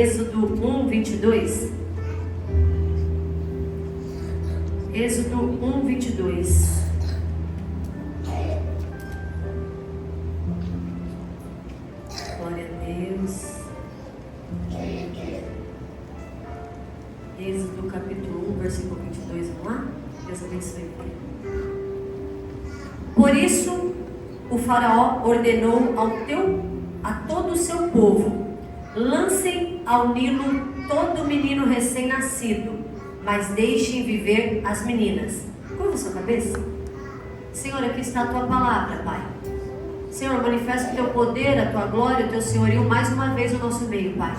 Êxodo 1, 22. Êxodo 1, 22. Glória a Deus. Êxodo capítulo 1, versículo 22. Vamos lá? Deus abençoe. Por isso, o faraó ordenou a todo o seu povo: lancem ao Nilo todo menino recém-nascido, mas deixem viver as meninas. Curva sua cabeça. Senhor, aqui está a tua palavra, Pai. Senhor, manifesta o teu poder, a tua glória, o teu senhorio mais uma vez no nosso meio, Pai.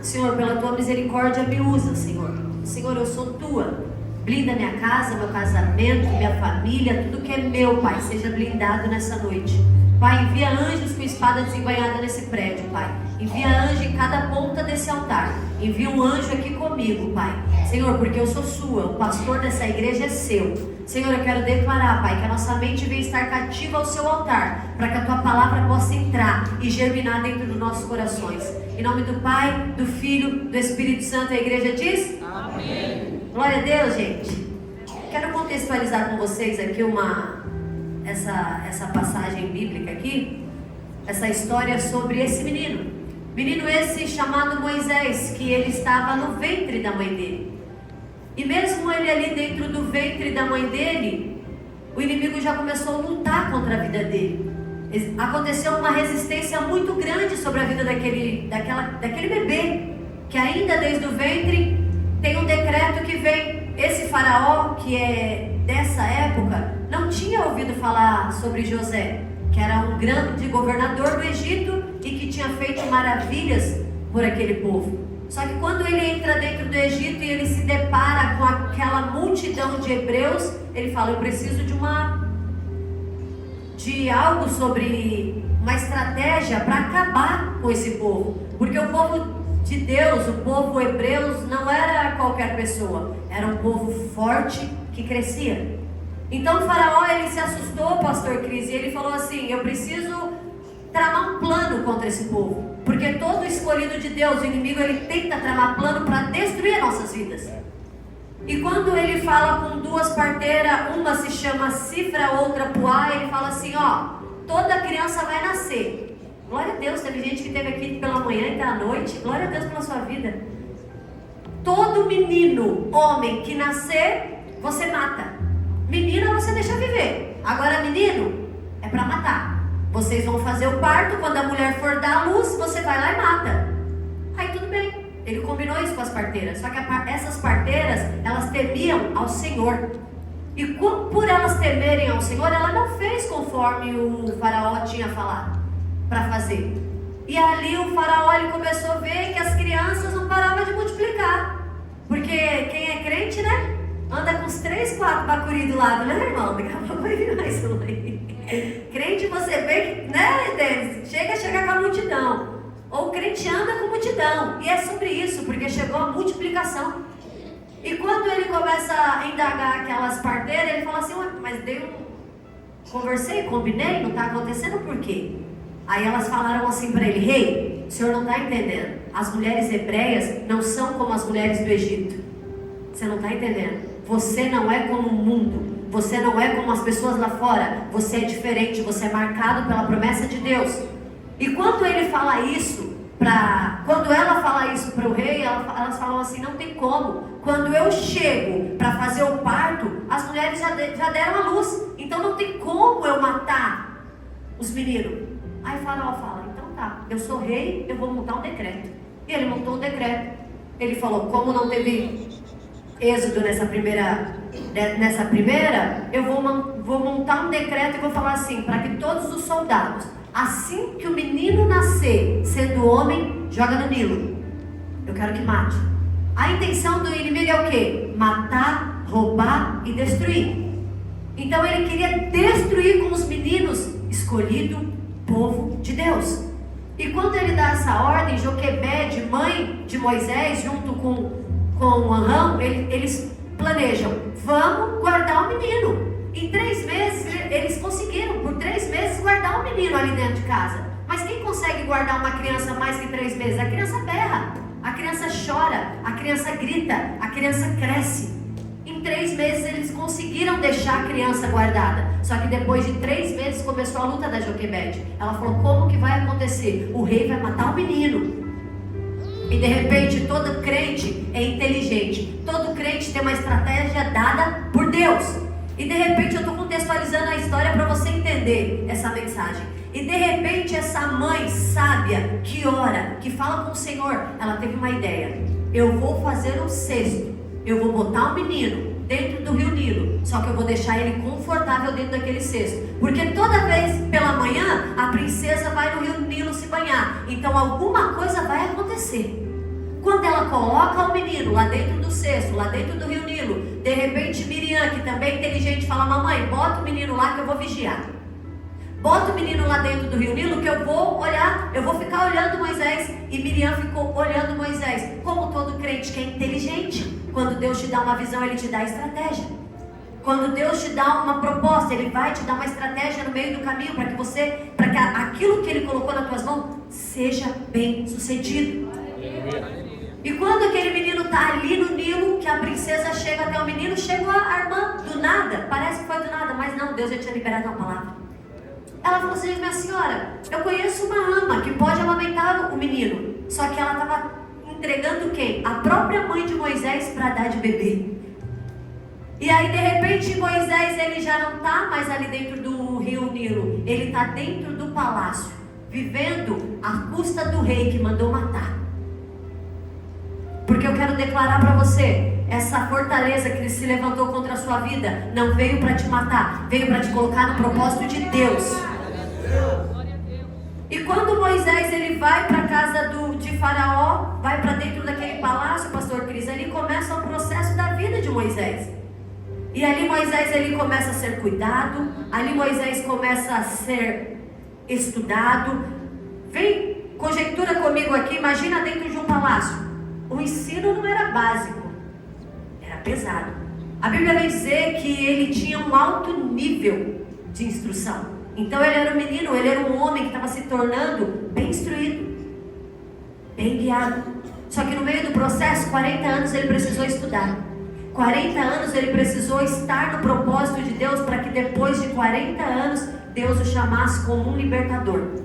Senhor, pela tua misericórdia me usa, Senhor. Senhor, eu sou tua. Blinda minha casa, meu casamento, minha família, tudo que é meu, Pai, seja blindado nessa noite. Pai, envia anjos com espada desembainhada nesse prédio, Pai. Envia anjo em cada ponta desse altar. Envia um anjo aqui comigo, Pai. Senhor, porque eu sou sua, o pastor dessa igreja é seu. Senhor, eu quero declarar, Pai, que a nossa mente venha estar cativa ao seu altar, para que a tua palavra possa entrar e germinar dentro dos nossos corações. Em nome do Pai, do Filho, do Espírito Santo, a igreja diz? Amém. Glória a Deus, gente. Quero contextualizar com vocês aqui essa passagem bíblica aqui, essa história sobre esse menino. Menino esse chamado Moisés, que ele estava no ventre da mãe dele. E mesmo ele ali dentro do ventre da mãe dele, o inimigo já começou a lutar contra a vida dele. Aconteceu uma resistência muito grande sobre a vida daquele bebê, que ainda desde o ventre tem um decreto que vem. Esse faraó, que é dessa época, não tinha ouvido falar sobre José, que era um grande governador do Egito e que tinha feito maravilhas por aquele povo. Só que quando ele entra dentro do Egito e ele se depara com aquela multidão de hebreus, ele fala: eu preciso de algo sobre uma estratégia para acabar com esse povo, porque o povo de Deus, o povo hebreu, não era qualquer pessoa, era um povo forte que crescia. Então o faraó, ele se assustou, pastor Cris, e ele falou assim: eu preciso tramar um plano contra esse povo, porque todo escolhido de Deus, o inimigo, ele tenta tramar plano para destruir nossas vidas. E quando ele fala com duas parteiras, uma se chama Cifra, outra Puá, ele fala assim: ó, toda criança vai nascer. Glória a Deus, teve gente que esteve aqui pela manhã e da noite. Glória a Deus pela sua vida. Todo menino, homem que nascer, você mata. Menina você deixa viver. Agora menino, é para matar. Vocês vão fazer o parto, quando a mulher for dar a luz, você vai lá e mata. Aí tudo bem, ele combinou isso com as parteiras. Só que essas parteiras, elas temiam ao Senhor. E por elas temerem ao Senhor, ela não fez conforme o faraó tinha falado para fazer. E ali o faraó, ele começou a ver que as crianças não paravam de multiplicar. Porque quem é crente, né? Anda com uns 3, 4 bacuri do lado, né, irmão? Daqui a pouco vai vir mais um aí. Crente, você vê que, né, Denis? Chega com a multidão. Ou crente anda com multidão. E é sobre isso, porque chegou a multiplicação. E quando ele começa a indagar aquelas parteiras, ele fala assim: mas conversei, combinei, não está acontecendo por quê? Aí elas falaram assim para ele: rei, o senhor não está entendendo. As mulheres hebreias não são como as mulheres do Egito. Você não está entendendo. Você não é como o mundo. Você não é como as pessoas lá fora. Você é diferente. Você é marcado pela promessa de Deus. E quando ele fala isso, quando ela fala isso para o rei, elas falam assim: não tem como. Quando eu chego para fazer o parto, as mulheres já deram a luz. Então não tem como eu matar os meninos. Aí o faraó fala: então tá, eu sou rei, eu vou montar um decreto. E ele montou um decreto. Ele falou: como não teve êxodo nessa primeira, eu vou montar um decreto e vou falar assim, para que todos os soldados, assim que o menino nascer, sendo homem, joga no Nilo. Eu quero que mate. A intenção do inimigo é o quê? Matar, roubar e destruir. Então ele queria destruir com os meninos escolhido, povo de Deus. E quando ele dá essa ordem, Joquebede, mãe de Moisés, junto com Arão, eles planejam: vamos guardar o menino. Em 3 meses, eles conseguiram, por 3 meses, guardar o menino ali dentro de casa. Mas quem consegue guardar uma criança mais que 3 meses? A criança berra. A criança grita, a criança cresce. Em 3 meses eles conseguiram deixar a criança guardada. Só que depois de 3 meses começou a luta da Joquebede. Ela falou, como que vai acontecer? O rei vai matar o menino. E de repente todo crente é inteligente. Todo crente tem uma estratégia dada por Deus. E de repente eu estou contextualizando a história para você entender essa mensagem. E de repente essa mãe sábia, que ora, que fala com o Senhor, ela teve uma ideia. Eu vou fazer um cesto. Eu vou botar o menino dentro do rio Nilo. Só que eu vou deixar ele confortável dentro daquele cesto. Porque toda vez pela manhã a princesa vai no rio Nilo se banhar. Então alguma coisa vai acontecer. Quando ela coloca o menino lá dentro do cesto, lá dentro do rio Nilo, de repente Miriam, que também é inteligente, fala, mamãe, bota o menino lá que eu vou vigiar. Bota o menino lá dentro do rio Nilo que eu vou olhar, eu vou ficar olhando Moisés. E Miriam ficou olhando Moisés. Como todo crente que é inteligente, quando Deus te dá uma visão, Ele te dá estratégia. Quando Deus te dá uma proposta, Ele vai te dar uma estratégia no meio do caminho para que aquilo que Ele colocou nas tuas mãos seja bem sucedido. E quando aquele menino está ali no Nilo, que a princesa chega até o menino, chegou a irmã do nada, parece que foi do nada, mas não, Deus já tinha liberado uma palavra. Ela falou assim, minha senhora, eu conheço uma ama que pode amamentar o menino. Só que ela estava entregando quem? A própria mãe de Moisés para dar de beber. E aí de repente Moisés, ele já não está mais ali dentro do rio Nilo. Ele está dentro do palácio, vivendo à custa do rei que mandou matar. Porque eu quero declarar para você, essa fortaleza que se levantou contra a sua vida, não veio para te matar, veio para te colocar no propósito de Deus. E quando Moisés ele vai para a casa de Faraó, vai para dentro daquele palácio, pastor Cris, ali começa o processo da vida de Moisés. E ali Moisés ele começa a ser cuidado, ali Moisés começa a ser estudado. Vem, conjectura comigo aqui, imagina dentro de um palácio. O ensino não era básico, era pesado. A Bíblia vai dizer que ele tinha um alto nível de instrução. Então ele era um menino, ele era um homem que estava se tornando bem instruído, bem guiado. Só que no meio do processo, 40 anos ele precisou estudar. 40 anos ele precisou estar no propósito de Deus para que depois de 40 anos Deus o chamasse como um libertador.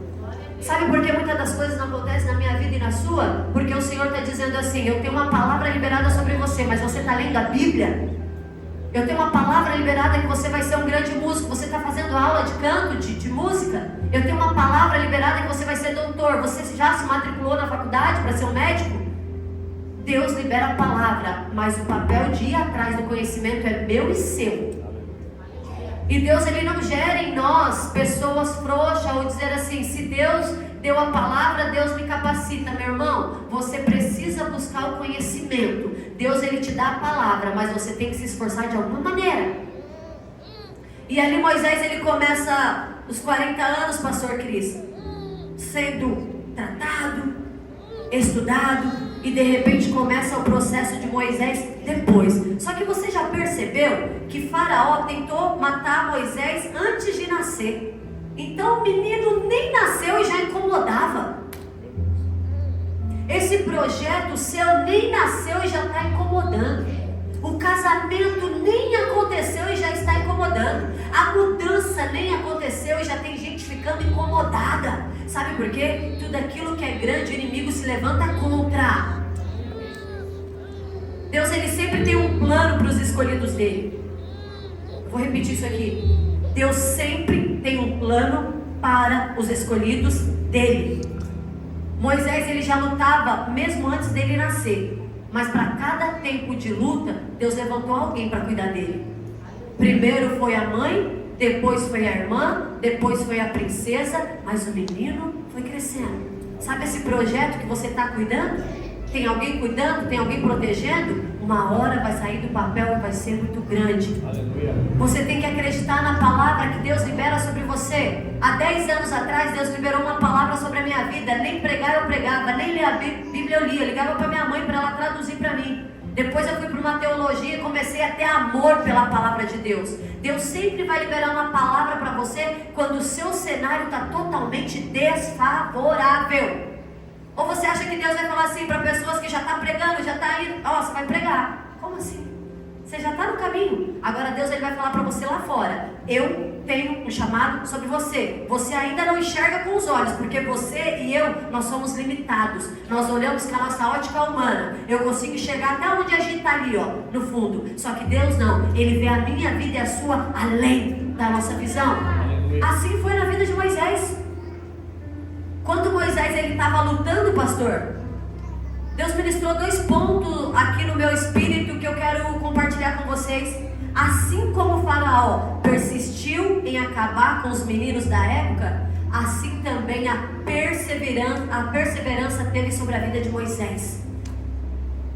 Sabe por que muitas das coisas não acontecem na minha vida e na sua? Porque o Senhor está dizendo assim, eu tenho uma palavra liberada sobre você, mas você está lendo a Bíblia? Eu tenho uma palavra liberada que você vai ser um grande músico, você está fazendo aula de canto, de música? Eu tenho uma palavra liberada que você vai ser doutor, você já se matriculou na faculdade para ser um médico? Deus libera a palavra, mas o papel de ir atrás do conhecimento é meu e seu. E Deus ele não gera em nós pessoas frouxas ou dizer assim, se Deus deu a palavra, Deus me capacita. Meu irmão, você precisa buscar o conhecimento. Deus ele te dá a palavra, mas você tem que se esforçar de alguma maneira. E ali Moisés ele começa os 40 anos, pastor Cris, sendo tratado, estudado, e de repente começa o processo de Moisés depois. Só que você já percebeu que Faraó tentou matar Moisés antes de nascer. Então o menino nem nasceu e já incomodava. Esse projeto seu nem nasceu e já está incomodando. O casamento nem aconteceu e já está incomodando. A mudança nem aconteceu e já tem gente ficando incomodada. Sabe por quê? Tudo aquilo que é grande, o inimigo se levanta contra. Deus ele sempre tem um plano para os escolhidos dele. Vou repetir isso aqui. Deus sempre tem um plano para os escolhidos dele. Moisés ele já lutava mesmo antes dele nascer. Mas para cada tempo de luta, Deus levantou alguém para cuidar dele. Primeiro foi a mãe, depois foi a irmã, depois foi a princesa, mas o menino foi crescendo. Sabe esse projeto que você está cuidando? Tem alguém cuidando, tem alguém protegendo? Uma hora vai sair do papel e vai ser muito grande. Aleluia. Você tem que acreditar na palavra que Deus libera sobre você. Há 10 anos atrás, Deus liberou uma palavra sobre a minha vida. Nem pregar eu pregava, nem ler a Bíblia eu lia. Eu ligava para minha mãe para ela traduzir para mim. Depois eu fui para uma teologia e comecei a ter amor pela palavra de Deus. Deus sempre vai liberar uma palavra para você quando o seu cenário está totalmente desfavorável. Ou você acha que Deus vai falar assim para pessoas que já estão pregando, já estão indo, você vai pregar. Como assim? Você já está no caminho. Agora Deus ele vai falar para você lá fora: eu tenho um chamado sobre você. Você ainda não enxerga com os olhos, porque você e eu, nós somos limitados. Nós olhamos com a nossa ótica humana. Eu consigo enxergar até onde a gente está ali, no fundo. Só que Deus não. Ele vê a minha vida e a sua além da nossa visão. Assim foi na vida de Moisés. Quando Moisés ele estava lutando, pastor, Deus ministrou 2 pontos aqui no meu espírito que eu quero compartilhar com vocês. Assim como o Faraó persistiu em acabar com os meninos da época, assim também a perseverança teve sobre a vida de Moisés.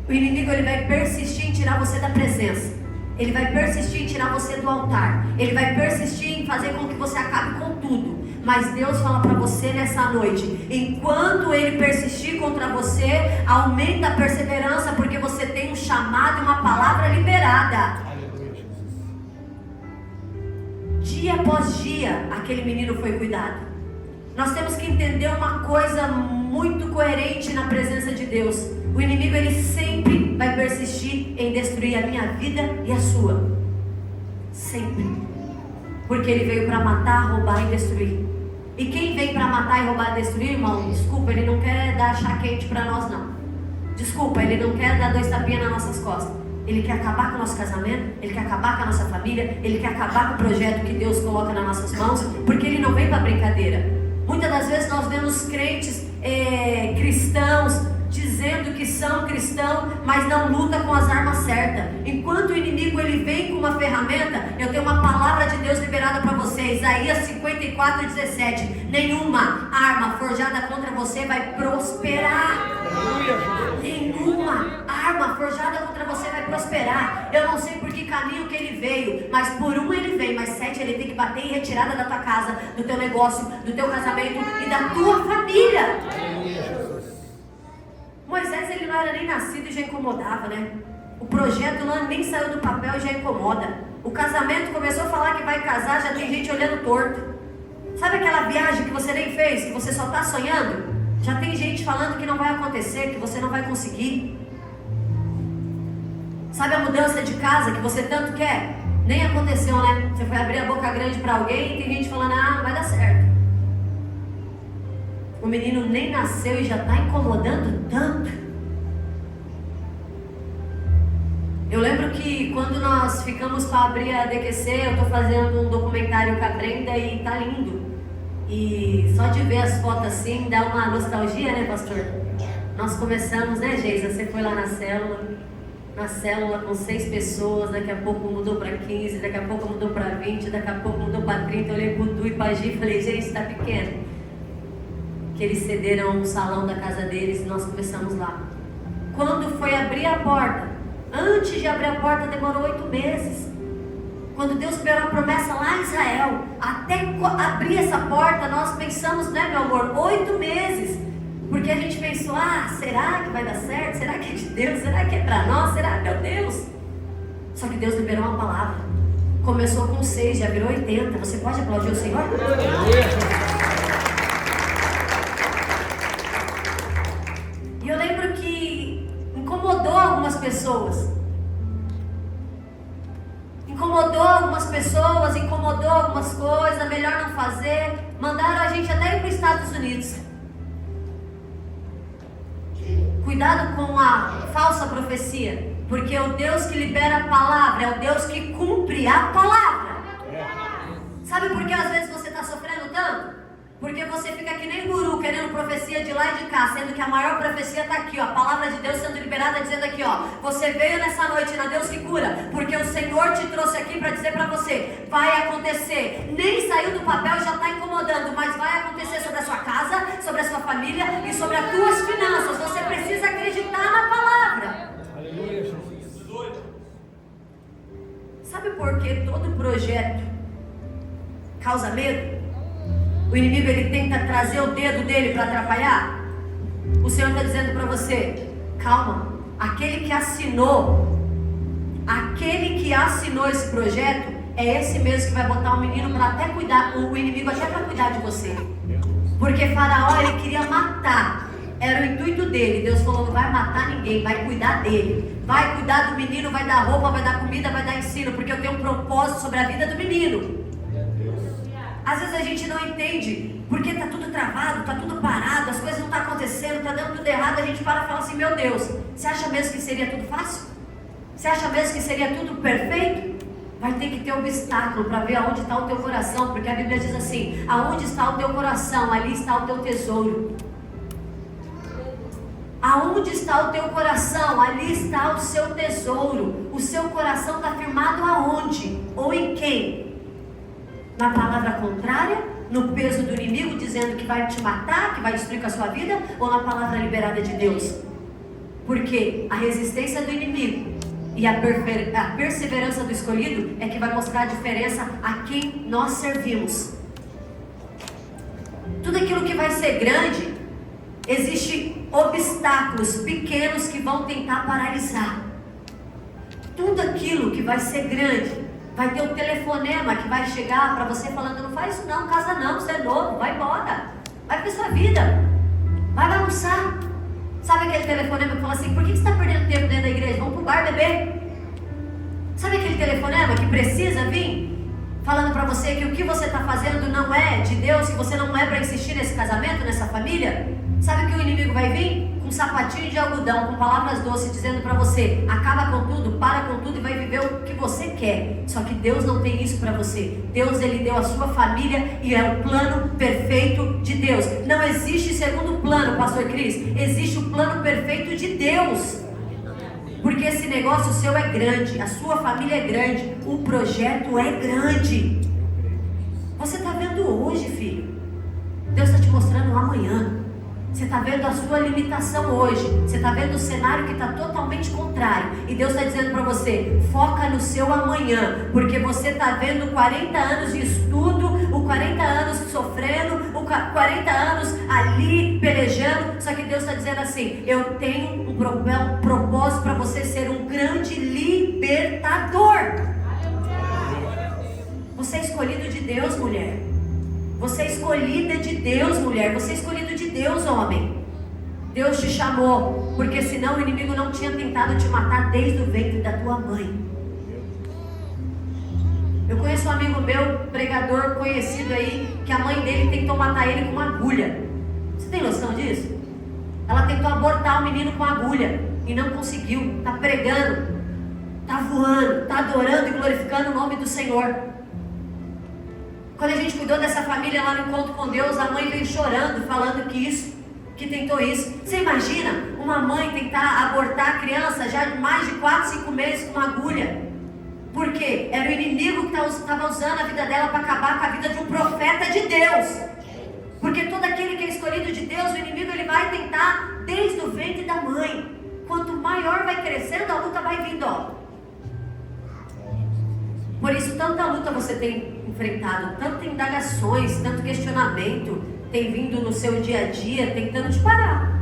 O inimigo ele vai persistir em tirar você da presença. Ele vai persistir em tirar você do altar. Ele vai persistir em fazer com que você acabe com tudo. Mas Deus fala para você nessa noite: enquanto ele persistir contra você, aumenta a perseverança, porque você tem um chamado e uma palavra liberada. Dia após dia, aquele menino foi cuidado. Nós temos que entender uma coisa muito coerente na presença de Deus: o inimigo ele sempre vai persistir em destruir a minha vida e a sua. Sempre. Porque ele veio para matar, roubar e destruir. E quem vem para matar e roubar e destruir, irmão, desculpa, ele não quer dar chá quente para nós, não. Desculpa, ele não quer dar 2 tapinhas nas nossas costas. Ele quer acabar com o nosso casamento, ele quer acabar com a nossa família, ele quer acabar com o projeto que Deus coloca nas nossas mãos, porque ele não vem para brincadeira. Muitas das vezes nós vemos crentes cristãos dizendo que são cristãos, mas não luta com as armas certas. Enquanto o inimigo ele vem com uma ferramenta, eu tenho uma palavra de Deus liberada para você. Isaías 54:17. Nenhuma arma forjada contra você vai prosperar. Nenhuma arma forjada contra você vai prosperar. Eu não sei por que caminho que ele veio, mas por um ele vem, mas 7 ele tem que bater em retirada da tua casa, do teu negócio, do teu casamento e da tua família. Moisés ele não era nem nascido e já incomodava, né? O projeto nem saiu do papel e já incomoda. O casamento começou a falar que vai casar, já tem gente olhando torto. Sabe aquela viagem que você nem fez, que você só está sonhando? Já tem gente falando que não vai acontecer, que você não vai conseguir. Sabe a mudança de casa que você tanto quer? Nem aconteceu, né? Você foi abrir a boca grande para alguém e tem gente falando: não vai dar certo. O menino nem nasceu e já está incomodando tanto. Eu lembro que quando nós ficamos para abrir a DQC, eu estou fazendo um documentário com a Brenda e tá lindo. E só de ver as fotos assim dá uma nostalgia, né, pastor? Nós começamos, né, Geisa? Você foi lá na célula com 6 pessoas, daqui a pouco mudou para 15, daqui a pouco mudou para 20, daqui a pouco mudou para 30. Eu olhei pro Du e pra Gi e falei: gente, está pequeno. Que eles cederam o salão da casa deles e nós começamos lá. Quando foi abrir a porta, antes de abrir a porta demorou 8 meses. Quando Deus liberou a promessa lá em Israel, até abrir essa porta nós pensamos, né, meu amor, 8 meses. Porque a gente pensou: será que vai dar certo? Será que é de Deus? Será que é para nós? Será, meu Deus? Só que Deus liberou uma palavra. Começou com 6, já virou 80. Você pode aplaudir o Senhor? E eu lembro que incomodou algumas pessoas. Incomodou algumas coisas, melhor não fazer. Mandaram a gente até ir para os Estados Unidos. Cuidado com a falsa profecia, porque o Deus que libera a palavra é o Deus que cumpre a palavra. Sabe por que às vezes você está sofrendo tanto? Porque você fica que nem guru, querendo profecia de lá e de cá, sendo que a maior profecia está aqui, a palavra de Deus sendo liberada, dizendo aqui, você veio nessa noite na Deus que cura, porque o Senhor te trouxe aqui para dizer para você: vai acontecer. Nem saiu do papel e já está incomodando, mas vai acontecer sobre a sua casa, sobre a sua família e sobre as tuas finanças. Você precisa acreditar na palavra. Aleluia, Jesus. Sabe por que todo projeto causa medo? O inimigo ele tenta trazer o dedo dele para atrapalhar. O Senhor está dizendo para você: calma, aquele que assinou esse projeto é esse mesmo que vai botar o menino para até cuidar, o inimigo até para cuidar de você. Porque Faraó ele queria matar Era o intuito dele. Deus falou: não vai matar ninguém, vai cuidar dele. Vai cuidar do menino, vai dar roupa, vai dar comida, vai dar ensino, porque eu tenho um propósito sobre a vida do menino. Às vezes a gente não entende, porque está tudo travado, está tudo parado, as coisas não estão acontecendo, está dando tudo errado. A gente para e fala assim: meu Deus, você acha mesmo que seria tudo fácil? Você acha mesmo que seria tudo perfeito? Vai ter que ter obstáculo para ver aonde está o teu coração, porque a Bíblia diz assim: aonde está o teu coração, ali está o teu tesouro. Aonde está o teu coração, ali está o seu tesouro. O seu coração está firmado aonde? Ou em quem? Na palavra contrária? No peso do inimigo dizendo que vai te matar, que vai destruir com a sua vida? Ou na palavra liberada de Deus? Porque a resistência do inimigo e a perseverança do escolhido é que vai mostrar a diferença a quem nós servimos. Tudo aquilo que vai ser grande, existem obstáculos pequenos que vão tentar paralisar. Tudo aquilo que vai ser grande, vai ter um telefonema que vai chegar para você falando: não faz isso não, casa não, você é novo, vai embora, vai pra sua vida, vai bagunçar. Sabe aquele telefonema que fala assim: por que você está perdendo tempo dentro da igreja? Vamos pro bar beber. Sabe aquele telefonema que precisa vir falando para você que o que você está fazendo não é de Deus, que você não é para insistir nesse casamento, nessa família? Sabe que o inimigo vai vir com um sapatinho de algodão, com palavras doces, dizendo para você: acaba com tudo, para com tudo e vai viver o que você quer. Só que Deus não tem isso para você. Deus, Ele deu a sua família e é o plano perfeito de Deus. Não existe segundo plano, pastor Cris. Existe o plano perfeito de Deus. Porque esse negócio seu é grande, a sua família é grande, o projeto é grande. Você está vendo hoje, filho. Deus está te mostrando o amanhã. Você está vendo a sua limitação hoje. Você está vendo o cenário que está totalmente contrário. E Deus está dizendo para você: foca no seu amanhã. Porque você está vendo 40 anos de estudo, o 40 anos sofrendo, o 40 anos ali pelejando. Só que Deus está dizendo assim: eu tenho um propósito para você ser um grande libertador. Você é escolhido de Deus, mulher. Você é escolhida de Deus, mulher. Você é escolhido de Deus, homem. Deus te chamou, porque senão o inimigo não tinha tentado te matar desde o ventre da tua mãe. Eu conheço um amigo meu, pregador conhecido aí, que a mãe dele tentou matar ele com uma agulha. Você tem noção disso? Ela tentou abortar o menino com agulha e não conseguiu. Está pregando, está voando, está adorando e glorificando o nome do Senhor. Quando a gente cuidou dessa família lá no encontro com Deus, a mãe veio chorando, falando que tentou isso. Você imagina uma mãe tentar abortar a criança já de mais de 4, 5 meses com uma agulha? Por quê? Era o inimigo que estava usando a vida dela para acabar com a vida de um profeta de Deus. Porque todo aquele que é escolhido de Deus, o inimigo ele vai tentar desde o ventre da mãe. Quanto maior vai crescendo, a luta vai vindo, ó. Por isso, tanta luta você tem enfrentado, tantas indagações, tanto questionamento tem vindo no seu dia a dia, tentando te parar.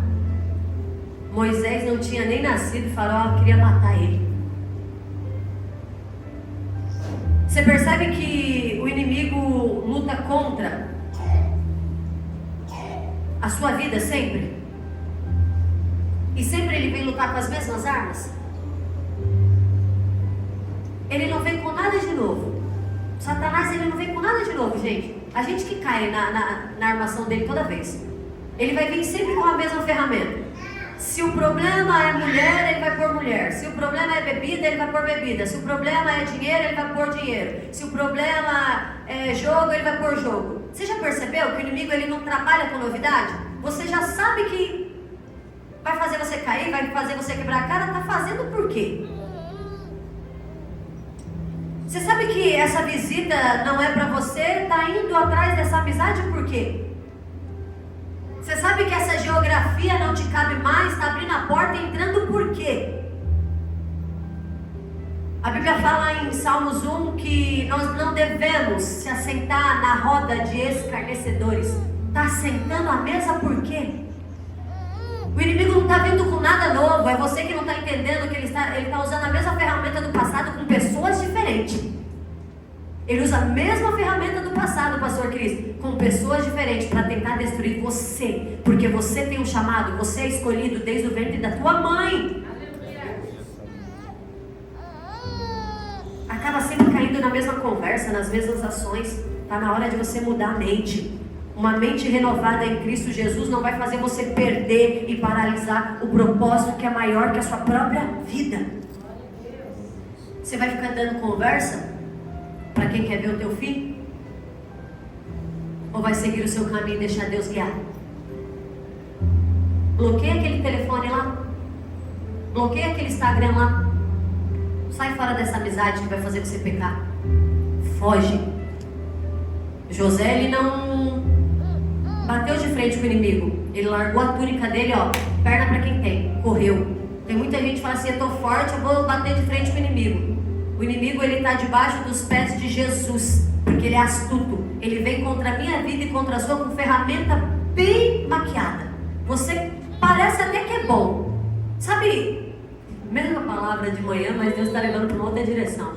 Moisés não tinha nem nascido e Faraó queria matar ele. Você percebe que o inimigo luta contra a sua vida sempre? E sempre ele vem lutar com as mesmas armas? Ele não vem com nada de novo. Satanás, ele não vem com nada de novo, gente. A gente que cai na armação dele toda vez. Ele vai vir sempre com a mesma ferramenta. Se o problema é mulher, ele vai pôr mulher. Se o problema é bebida, ele vai pôr bebida. Se o problema é dinheiro, ele vai pôr dinheiro. Se o problema é jogo, ele vai pôr jogo. Você já percebeu que o inimigo ele não trabalha com novidade? Você já sabe que vai fazer você cair, vai fazer você quebrar a cara. Tá fazendo por quê? Você sabe que essa visita não é para você? Está indo atrás dessa amizade por quê? Você sabe que essa geografia não te cabe mais? Está abrindo a porta e entrando por quê? A Bíblia fala em Salmos 1 que nós não devemos se assentar na roda de escarnecedores. Está sentando à mesa por quê? O inimigo não está vindo com nada novo. É você que não está entendendo que ele está usando a mesma ferramenta do passado com pessoas diferentes. Ele usa a mesma ferramenta do passado, pastor Cris, com pessoas diferentes para tentar destruir você, porque você tem um chamado, você é escolhido desde o ventre da tua mãe. Acaba sempre caindo na mesma conversa, nas mesmas ações. Está na hora de você mudar a mente. Uma mente renovada em Cristo Jesus não vai fazer você perder e paralisar o propósito que é maior que a sua própria vida. Você vai ficar dando conversa para quem quer ver o teu fim? Ou vai seguir o seu caminho e deixar Deus guiar? Bloqueia aquele telefone lá. Bloqueia aquele Instagram lá. Sai fora dessa amizade que vai fazer você pecar. Foge. José, ele não bateu de frente com o inimigo. Ele largou a túnica dele, ó, perna para quem tem. Correu. Tem muita gente que fala assim, eu tô forte, eu vou bater de frente com o inimigo. O inimigo, ele está debaixo dos pés de Jesus, porque ele é astuto. Ele vem contra a minha vida e contra a sua com ferramenta bem maquiada. Você parece até que é bom. Sabe, mesma palavra de manhã, mas Deus está levando para uma outra direção.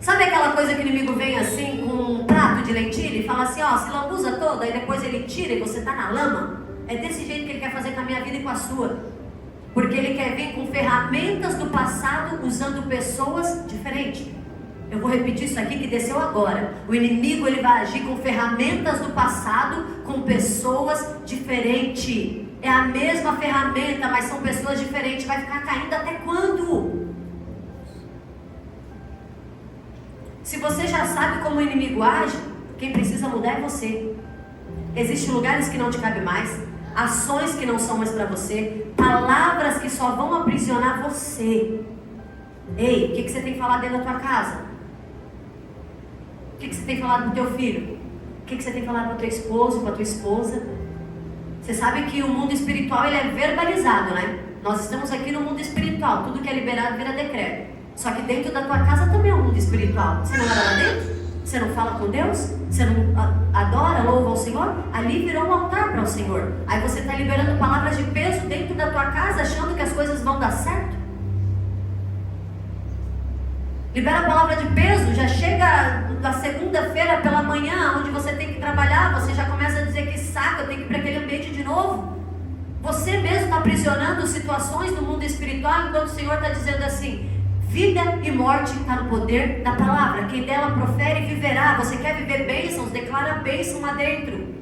Sabe aquela coisa que o inimigo vem assim com um prato de lentilha e fala assim, ó, se lambuza toda, e depois ele tira e você está na lama? É desse jeito que ele quer fazer com a minha vida e com a sua. Porque ele quer vir com ferramentas do passado, usando pessoas diferentes. Eu vou repetir isso aqui que desceu agora. O inimigo, ele vai agir com ferramentas do passado, com pessoas diferentes. É a mesma ferramenta, mas são pessoas diferentes. Vai ficar caindo até quando? Se você já sabe como o inimigo age, quem precisa mudar é você. Existem lugares que não te cabem mais, ações que não são mais para você, palavras que só vão aprisionar você. Ei, o que você tem falado dentro da tua casa? O que você tem falado pro teu filho? O que você tem falado para o teu esposo, para a tua esposa? Você sabe que o mundo espiritual, ele é verbalizado, né? Nós estamos aqui no mundo espiritual, tudo que é liberado vira decreto. Só que dentro da tua casa também é um mundo espiritual. Você não ora lá dentro? Você não fala com Deus? Você não adora, louva ao Senhor? Ali virou um altar para o Senhor. Aí você está liberando palavras de peso dentro da tua casa, achando que as coisas vão dar certo? Libera a palavra de peso, já chega na segunda-feira pela manhã, onde você tem que trabalhar, você já começa a dizer que saco, eu tenho que ir para aquele ambiente de novo. Você mesmo está aprisionando situações do mundo espiritual, enquanto o Senhor está dizendo assim, vida e morte está no poder da palavra. Quem dela profere viverá. Você quer viver bênçãos? Declara bênção lá dentro.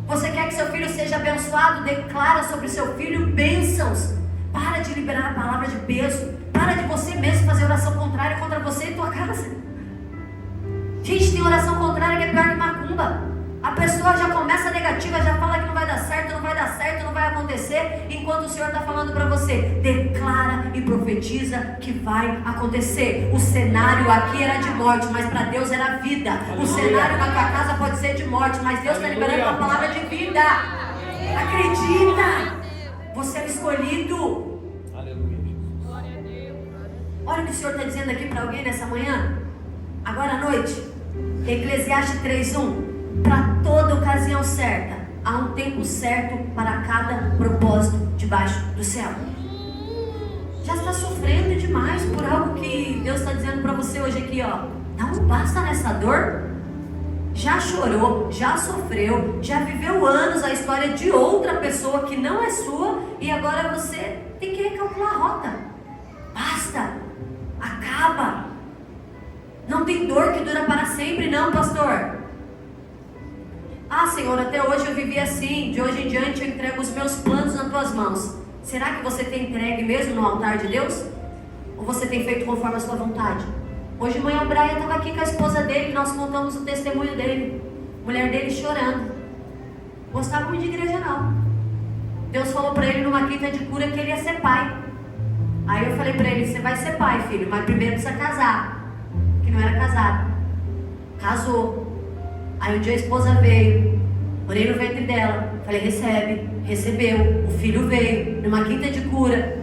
Você quer que seu filho seja abençoado? Declara sobre seu filho bênçãos. Para de liberar a palavra de peso. Para de você mesmo fazer oração contrária contra você e tua casa. Gente, tem oração contrária que é pior que macumba. A pessoa já começa negativa, já fala que não vai dar certo, não vai dar certo, não vai acontecer, enquanto o Senhor está falando para você, declara e profetiza que vai acontecer. O cenário aqui era de morte, mas para Deus era vida. O cenário na tua casa pode ser de morte, mas Deus está liberando uma palavra de vida. Acredita! Você é escolhido. Olha o que o Senhor está dizendo aqui para alguém nessa manhã, agora à noite. Eclesiastes 3:1. Para toda ocasião certa, há um tempo certo para cada propósito debaixo do céu. Já está sofrendo demais por algo que Deus está dizendo para você hoje aqui, ó. Dá um basta nessa dor. Já chorou, já sofreu, já viveu anos a história de outra pessoa que não é sua, e agora você tem que recalcular a rota. Basta, acaba. Não tem dor que dura para sempre, não, pastor. Ah, Senhor, até hoje eu vivi assim, de hoje em diante eu entrego os meus planos nas tuas mãos. Será que você tem entregue mesmo no altar de Deus? Ou você tem feito conforme a sua vontade? Hoje de manhã o Brian estava aqui com a esposa dele, nós contamos o testemunho dele. Mulher dele chorando. Gostava muito de igreja não. Deus falou para ele numa quinta de cura que ele ia ser pai. Aí eu falei para ele, você vai ser pai, filho, mas primeiro precisa casar. Que não era casado. Casou. Aí um dia a esposa veio, orei no ventre dela, falei, recebe, recebeu, o filho veio, numa quinta de cura.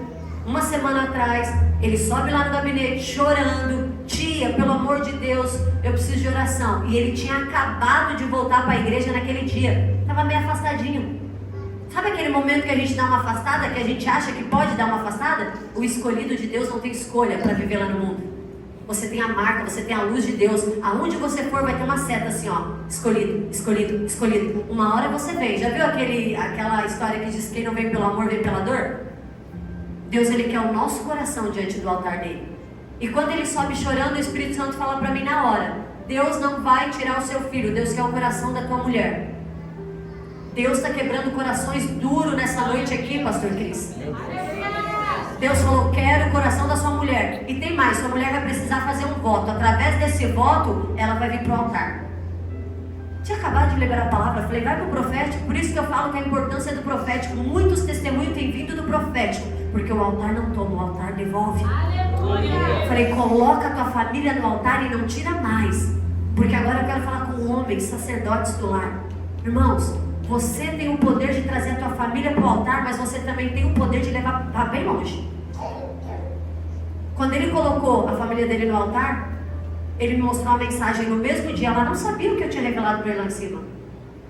Uma semana atrás, ele sobe lá no gabinete chorando, tia, pelo amor de Deus, eu preciso de oração. E ele tinha acabado de voltar para a igreja naquele dia, estava meio afastadinho. Sabe aquele momento que a gente dá uma afastada, que a gente acha que pode dar uma afastada? O escolhido de Deus não tem escolha para viver lá no mundo. Você tem a marca, você tem a luz de Deus. Aonde você for vai ter uma seta assim, ó. Escolhido, escolhido, escolhido. Uma hora você vem. Já viu aquela história que diz que quem não vem pelo amor, vem pela dor? Deus, Ele quer o nosso coração diante do altar dele. E quando ele sobe chorando, o Espírito Santo fala para mim na hora: Deus não vai tirar o seu filho. Deus quer o coração da tua mulher. Deus está quebrando corações duros nessa noite aqui, pastor Cris. Deus falou: quero o coração da sua mulher. E tem mais, sua mulher vai precisar fazer um voto. Através desse voto, ela vai vir para o altar. Tinha acabado de liberar a palavra, falei, vai para o profético. Por isso que eu falo que a importância do profético. Muitos testemunhos têm vindo do profético, porque o altar não toma, o altar devolve. Aleluia. Falei, coloca a tua família no altar e não tira mais. Porque agora eu quero falar com homens, sacerdotes do lar. Irmãos, você tem o poder de trazer a tua família para o altar, mas você também tem o poder de levar para bem longe. Quando ele colocou a família dele no altar, ele me mostrou uma mensagem no mesmo dia. Ela não sabia o que eu tinha revelado para ele lá em cima.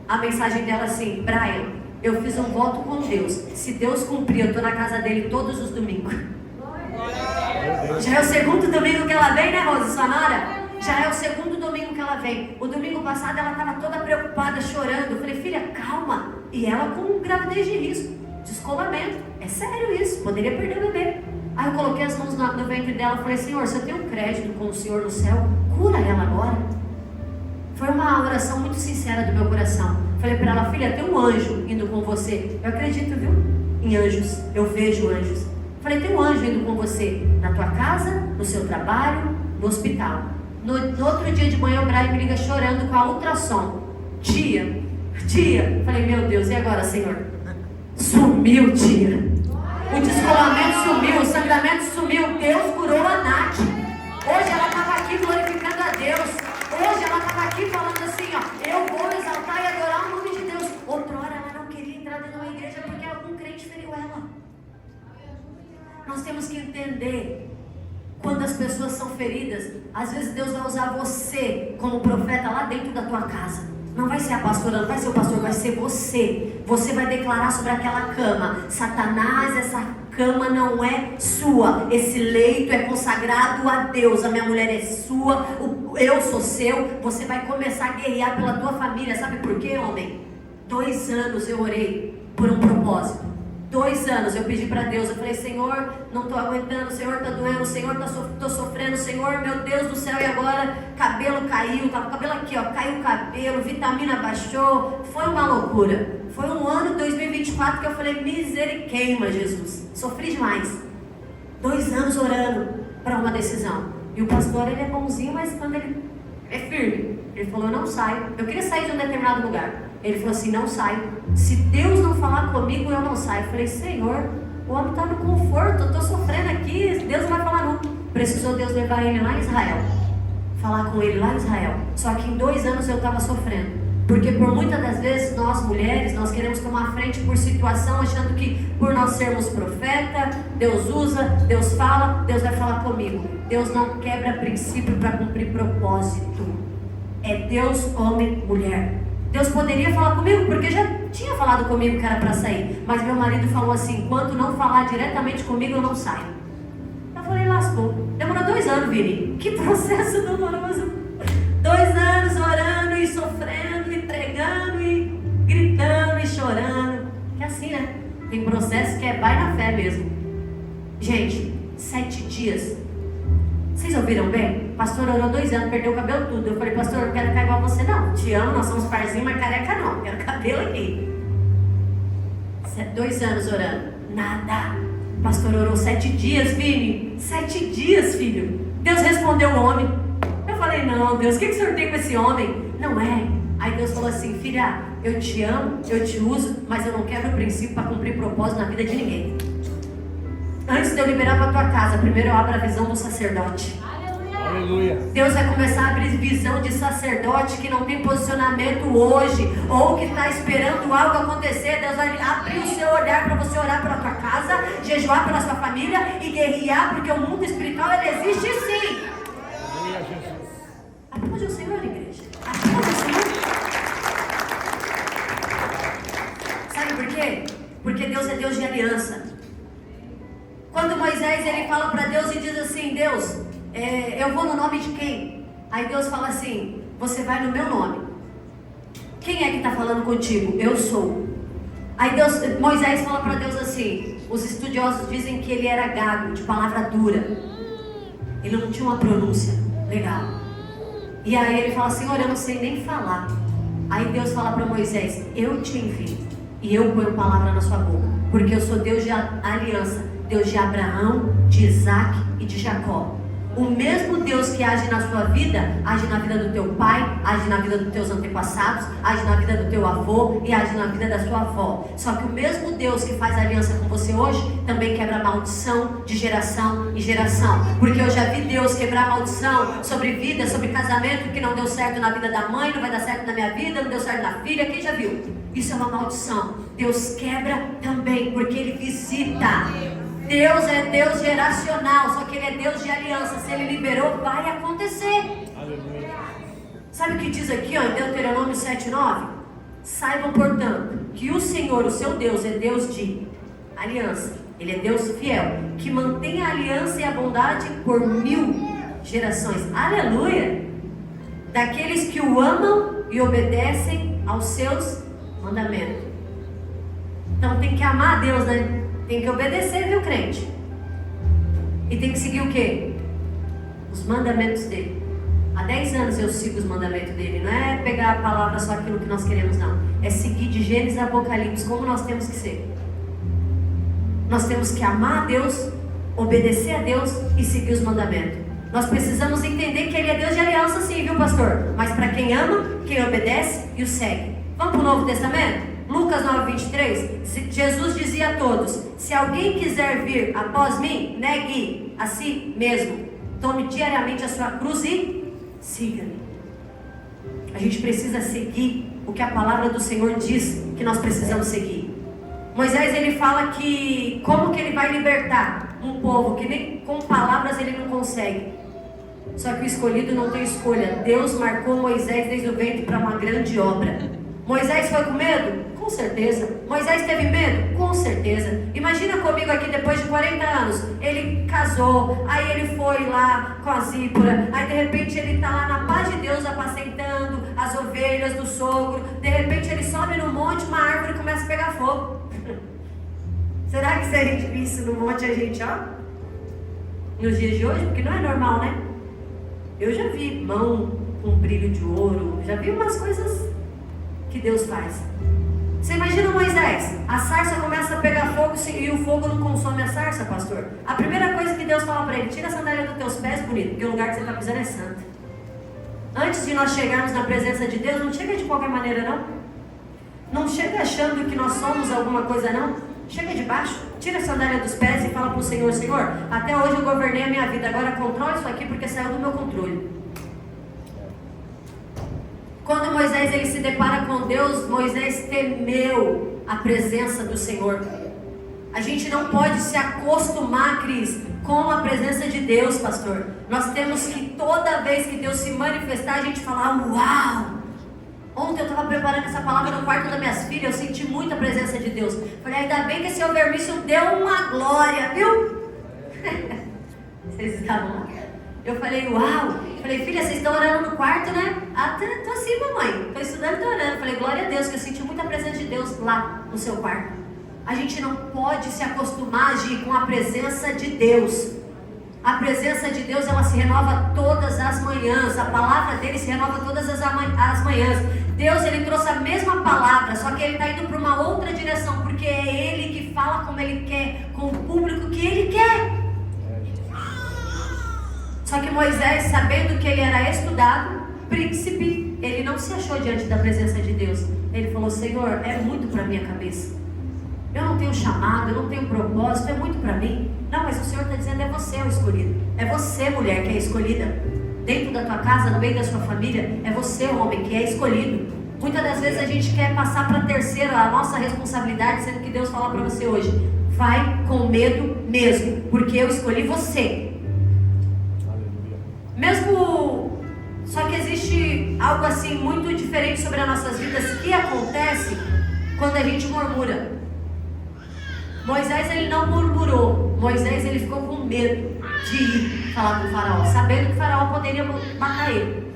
A mensagem dela assim: Brian, eu fiz um voto com Deus. Se Deus cumprir, eu estou na casa dele todos os domingos. Já é o segundo domingo que ela vem, né, Rose Sonora? Já é o segundo domingo que ela vem. O domingo passado ela estava toda preocupada, chorando. Eu falei, filha, calma. E ela com gravidez de risco, descolamento. É sério isso, poderia perder o bebê. Aí eu coloquei as mãos no ventre dela e falei, Senhor, se eu tenho um crédito com o Senhor no céu, cura ela agora. Foi uma oração muito sincera do meu coração. Falei para ela, filha, tem um anjo indo com você. Eu acredito, viu, em anjos. Eu vejo anjos. Falei, tem um anjo indo com você na tua casa, no seu trabalho, no hospital. No outro dia de manhã o Brian me liga chorando com a ultrassom. Tia. Falei, meu Deus, e agora, Senhor? Sumiu, tia. O descolamento sumiu, o sangramento sumiu. Deus curou a Nath. Hoje ela estava aqui glorificando a Deus. Hoje ela estava aqui falando assim, ó, eu vou exaltar e adorar o nome de Deus. Outrora ela não queria entrar dentro de uma igreja porque algum crente feriu ela. Nós temos que entender, quando as pessoas são feridas, às vezes Deus vai usar você como profeta lá dentro da tua casa. Não vai ser a pastora, não vai ser o pastor, vai ser você. Você vai declarar sobre aquela cama: Satanás, essa cama não é sua. Esse leito é consagrado a Deus. A minha mulher é sua, eu sou seu. Você vai começar a guerrear pela tua família. Sabe por quê, homem? 2 anos eu orei por um propósito. 2 anos eu pedi para Deus, eu falei, Senhor, não estou aguentando, Senhor, está doendo, Senhor, estou sofrendo, Senhor, meu Deus do céu, e agora? Cabelo caiu, tá com o cabelo aqui, ó, caiu o cabelo, vitamina baixou, foi uma loucura. Foi um ano 2024 que eu falei, misericórdia, Jesus, sofri demais. 2 anos orando para uma decisão. E o pastor, ele é bonzinho, mas quando ele é firme, ele falou, não sai. Eu queria sair de um determinado lugar. Ele falou assim, não sai. Se Deus não falar comigo, eu não saio. Eu falei, Senhor, o homem está no conforto, eu estou sofrendo aqui, Deus não vai falar não. Precisou Deus levar ele lá em Israel, falar com ele lá em Israel. Só que em 2 anos eu estava sofrendo. Porque por muitas das vezes, nós mulheres, nós queremos tomar a frente por situação, achando que por nós sermos profeta, Deus usa, Deus fala, Deus vai falar comigo. Deus não quebra princípio para cumprir propósito. É Deus, homem, mulher. Deus poderia falar comigo, porque já tinha falado comigo que era para sair. Mas meu marido falou assim, enquanto não falar diretamente comigo, eu não saio. Eu falei, lascou. Demorou 2 anos, Vini. Que processo doloroso. 2 anos orando e sofrendo, e pregando, e gritando, e chorando. Que é assim, né? Tem processo que é vai na fé mesmo. Gente, 7 dias. Vocês ouviram bem? O pastor orou 2 anos, perdeu o cabelo tudo. Eu falei, pastor, eu não quero ficar igual a você não. Te amo, nós somos parzinhos, mas careca não. Quero cabelo aqui. 2 anos orando. Nada. O pastor orou 7 dias, Vini. 7 dias, filho. Deus respondeu o homem. Eu falei, não, Deus, o que o senhor tem com esse homem? Não é. Aí Deus falou assim, filha, eu te amo, eu te uso, mas eu não quebro o princípio para cumprir propósito na vida de ninguém. Antes de eu liberar para a tua casa, primeiro eu abro a visão do sacerdote. Aleluia. Deus vai começar a abrir visão de sacerdote que não tem posicionamento hoje, ou que está esperando algo acontecer. Deus vai abrir o seu olhar para você orar pela tua casa, jejuar pela sua família e guerrear, porque o mundo espiritual ele existe sim. Aleluia, Jesus. Aplaude o Senhor, igreja. Aplaude o Senhor. Sabe por quê? Porque Deus é Deus de aliança. Quando Moisés ele fala para Deus e diz assim, Deus, eu vou no nome de quem? Aí Deus fala assim, você vai no meu nome. Quem é que está falando contigo? Eu sou. Aí Moisés fala para Deus assim, os estudiosos dizem que ele era gago, de palavra dura. Ele não tinha uma pronúncia legal. E aí ele fala, Senhor, eu não sei nem falar. Aí Deus fala para Moisés, eu te envio e eu ponho palavra na sua boca, porque eu sou Deus de aliança, Deus de Abraão, de Isaac e de Jacó. O mesmo Deus que age na sua vida, age na vida do teu pai, age na vida dos teus antepassados, age na vida do teu avô e age na vida da sua avó. Só que o mesmo Deus que faz aliança com você hoje, também quebra a maldição de geração em geração. Porque eu já vi Deus quebrar maldição sobre vida, sobre casamento que não deu certo na vida da mãe, não vai dar certo na minha vida, não deu certo na filha, quem já viu? Isso é uma maldição. Deus quebra também, porque Ele visita. Deus é Deus geracional, só que Ele é Deus de aliança. Se Ele liberou, vai acontecer. Aleluia. Sabe o que diz aqui, ó, em Deuteronômio 7:9? Saibam, portanto, que o Senhor, o seu Deus, é Deus de aliança. Ele é Deus fiel, que mantém a aliança e a bondade por 1000 gerações. Aleluia! Daqueles que o amam e obedecem aos seus mandamentos. Então tem que amar a Deus, né? Tem que obedecer, viu, crente? E tem que seguir o quê? Os mandamentos dele. Há 10 anos eu sigo os mandamentos dele. Não é pegar a palavra só aquilo que nós queremos, não. É seguir de Gênesis a Apocalipse, como nós temos que ser. Nós temos que amar a Deus, obedecer a Deus e seguir os mandamentos. Nós precisamos entender que Ele é Deus de aliança, sim, viu, pastor? Mas para quem ama, quem obedece e o segue. Vamos para o Novo Testamento? Lucas 9:23, Jesus dizia a todos, se alguém quiser vir após mim, negue a si mesmo, tome diariamente a sua cruz e siga-me. A gente precisa seguir o que a palavra do Senhor diz que nós precisamos seguir. Moisés, ele fala que como que ele vai libertar um povo que nem com palavras ele não consegue. Só que o escolhido não tem escolha. Deus marcou Moisés desde o ventre para uma grande obra. Moisés foi com medo? Com certeza. Moisés teve medo? Com certeza. Imagina comigo aqui, depois de 40 anos, ele casou, aí ele foi lá com a Zípora, aí de repente ele está lá na paz de Deus apacentando as ovelhas do sogro, de repente ele sobe no monte, uma árvore começa a pegar fogo. Será que se a gente visse isso no monte, a gente, ó, nos dias de hoje? Porque não é normal, né? Eu já vi mão com brilho de ouro, já vi umas coisas que Deus faz. Você imagina Moisés, a sarça começa a pegar fogo e o fogo não consome a sarça, pastor. A primeira coisa que Deus fala para ele, tira a sandália dos teus pés, bonito, porque o lugar que você está pisando é santo. Antes de nós chegarmos na presença de Deus, não chega de qualquer maneira, não. Não chega achando que nós somos alguma coisa, não. Chega de baixo, tira a sandália dos pés e fala para o Senhor, Senhor, até hoje eu governei a minha vida, agora controle isso aqui porque saiu do meu controle. Quando Moisés ele se depara com Deus, Moisés temeu a presença do Senhor. A gente não pode se acostumar, Cris, com a presença de Deus, pastor. Nós temos que toda vez que Deus se manifestar, a gente falar, uau! Ontem eu estava preparando essa palavra no quarto das minhas filhas, eu senti muita presença de Deus. Falei, ainda bem que esse overmício deu uma glória, viu? Vocês estavam lá? Eu falei, uau! Falei, filha, vocês estão orando no quarto, né? Ah, tô assim, mamãe. Estou estudando e estou orando. Falei, glória a Deus, que eu senti muita presença de Deus lá no seu quarto. A gente não pode se acostumar a agir com a presença de Deus. A presença de Deus, ela se renova todas as manhãs. A palavra dele se renova todas as manhãs. Deus, ele trouxe a mesma palavra, só que ele está indo para uma outra direção, porque é ele que fala como ele quer, com o público que ele quer. Só que Moisés, sabendo que ele era estudado, príncipe, ele não se achou diante da presença de Deus. Ele falou, Senhor, é muito para minha cabeça. Eu não tenho chamado, eu não tenho propósito, é muito para mim. Não, mas o Senhor está dizendo, é você o escolhido. É você, mulher, que é escolhida. Dentro da tua casa, no meio da sua família, é você, homem, que é escolhido. Muitas das vezes a gente quer passar para a terceira a nossa responsabilidade, sendo que Deus fala para você hoje, vai com medo mesmo, porque eu escolhi você. Mesmo, só que existe algo assim muito diferente sobre as nossas vidas que acontece quando a gente murmura. Moisés, ele não murmurou. Moisés, ele ficou com medo de ir falar com o faraó, sabendo que o faraó poderia matar ele.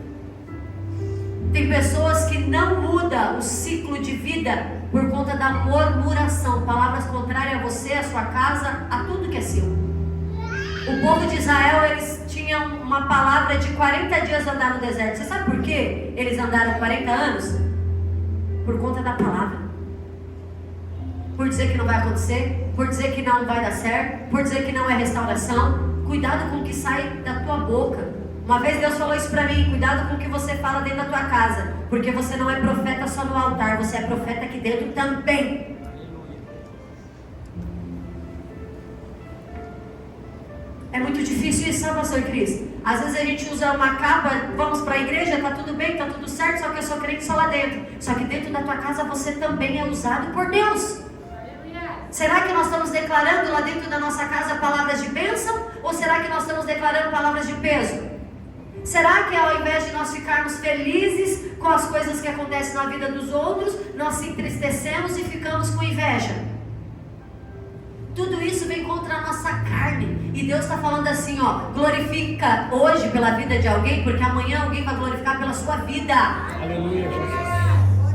Tem pessoas que não mudam o ciclo de vida por conta da murmuração, palavras contrárias a você, a sua casa, a tudo que é seu. O povo de Israel, eles tinham uma palavra de 40 dias andar no deserto. Você sabe por quê eles andaram 40 anos? Por conta da palavra. Por dizer que não vai acontecer, por dizer que não vai dar certo, por dizer que não é restauração. Cuidado com o que sai da tua boca. Uma vez Deus falou isso pra mim: cuidado com o que você fala dentro da tua casa, porque você não é profeta só no altar, você é profeta aqui dentro também. É muito difícil isso, sabe, pastor Cris? Às vezes a gente usa uma capa, vamos para a igreja, tá tudo bem, tá tudo certo, só que eu sou crente só lá dentro. Só que dentro da tua casa você também é usado por Deus. Será que nós estamos declarando lá dentro da nossa casa palavras de bênção? Ou será que nós estamos declarando palavras de peso? Será que ao invés de nós ficarmos felizes com as coisas que acontecem na vida dos outros, nós se entristecemos e ficamos com inveja? Tudo isso vem contra a nossa carne. E Deus está falando assim, ó: glorifica hoje pela vida de alguém, porque amanhã alguém vai glorificar pela sua vida. Aleluia, Jesus.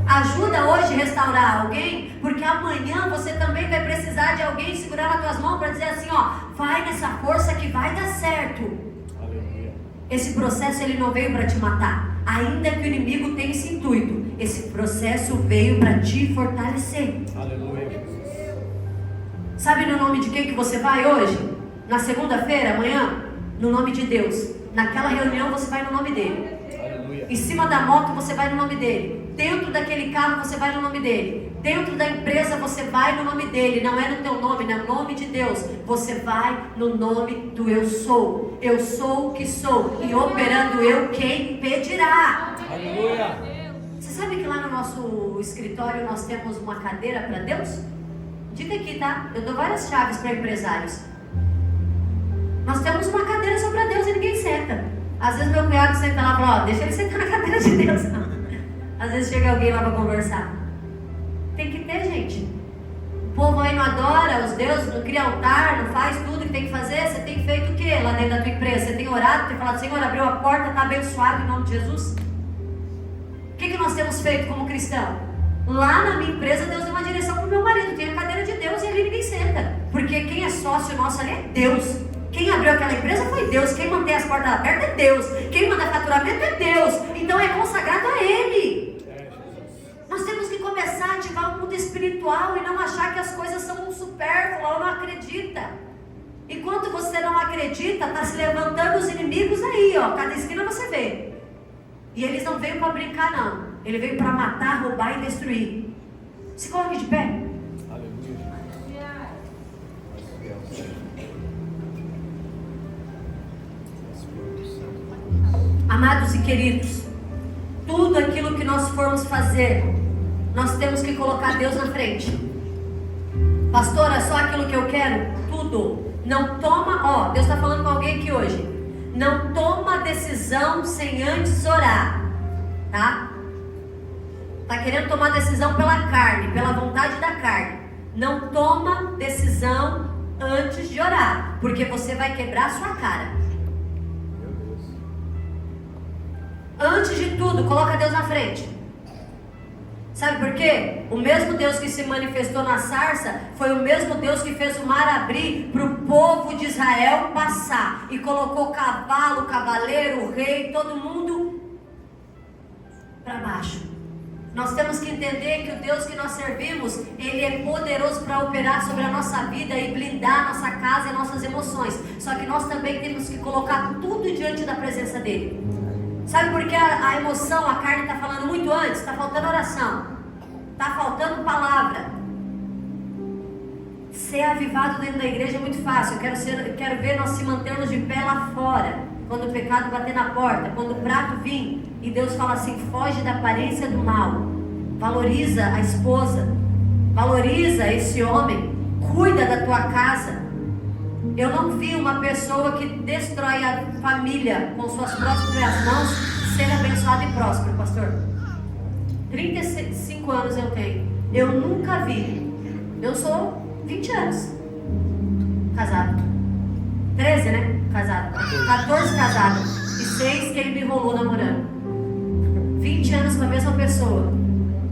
Ajuda hoje a restaurar alguém, porque amanhã você também vai precisar de alguém segurar nas tuas mãos para dizer assim, ó: vai nessa força que vai dar certo. Aleluia. Esse processo, ele não veio para te matar, ainda que o inimigo tenha esse intuito. Esse processo veio para te fortalecer. Aleluia, Jesus. Sabe no nome de quem que você vai hoje? Na segunda-feira, amanhã? No nome de Deus. Naquela reunião você vai no nome dele. Aleluia. Em cima da moto você vai no nome dele. Dentro daquele carro você vai no nome dele. Dentro da empresa você vai no nome dele. Não é no teu nome, não é no nome de Deus. Você vai no nome do eu sou. Eu sou o que sou. E operando eu, quem impedirá? Aleluia. Você sabe que lá no nosso escritório nós temos uma cadeira para Deus? Diga aqui, tá? Eu dou várias chaves para empresários. Nós temos uma cadeira só para Deus e ninguém senta. Às vezes meu cunhado senta lá e fala: ó, deixa ele sentar na cadeira de Deus. Não. Às vezes chega alguém lá para conversar. Tem que ter, gente. O povo aí não adora os deuses, não cria altar, não faz tudo que tem que fazer. Você tem feito o que lá dentro da tua empresa? Você tem orado, tem falado: Senhor, abriu a porta, está abençoado em nome de Jesus. O que nós temos feito como cristão? Lá na minha empresa, Deus deu uma direção para o meu marido. Tem a cadeira de Deus e ali ninguém senta. Porque quem é sócio nosso ali é Deus. Quem abriu aquela empresa foi Deus. Quem mantém as portas abertas é Deus. Quem manda faturamento é Deus. Então é consagrado a Ele. Nós temos que começar a ativar o mundo espiritual e não achar que as coisas são um supérfluo ou não acredita. Enquanto você não acredita, está se levantando os inimigos aí, ó. Cada esquina você vê. E eles não veio para brincar, não. Ele veio para matar, roubar e destruir. Se coloque de pé. Aleluia. Amados e queridos, tudo aquilo que nós formos fazer, nós temos que colocar Deus na frente. Pastora, é só aquilo que eu quero? Tudo. Não toma, ó, Deus está falando com alguém aqui hoje. Não toma decisão sem antes orar, tá? Está querendo tomar decisão pela carne, pela vontade da carne. Não toma decisão antes de orar, porque você vai quebrar a sua cara. Antes de tudo, coloca Deus na frente. Sabe por quê? O mesmo Deus que se manifestou na sarça foi o mesmo Deus que fez o mar abrir para o povo de Israel passar. E colocou cavalo, cavaleiro, rei, todo mundo para baixo. Nós temos que entender que o Deus que nós servimos, Ele é poderoso para operar sobre a nossa vida e blindar a nossa casa e nossas emoções. Só que nós também temos que colocar tudo diante da presença dEle. Sabe por que a emoção, a carne está falando muito antes? Está faltando oração, está faltando palavra. Ser avivado dentro da igreja é muito fácil. Eu quero ver nós se mantermos de pé lá fora, quando o pecado bater na porta, quando o prato vir e Deus fala assim: foge da aparência do mal, valoriza a esposa, valoriza esse homem, cuida da tua casa. Eu não vi uma pessoa que destrói a família com suas próprias mãos ser abençoada e próspero, pastor. 35 anos eu tenho. Eu nunca vi. Eu sou 20 anos. Casado. 13, né? Casado. 14 casado. E 6 que ele me enrolou namorando. 20 anos com a mesma pessoa.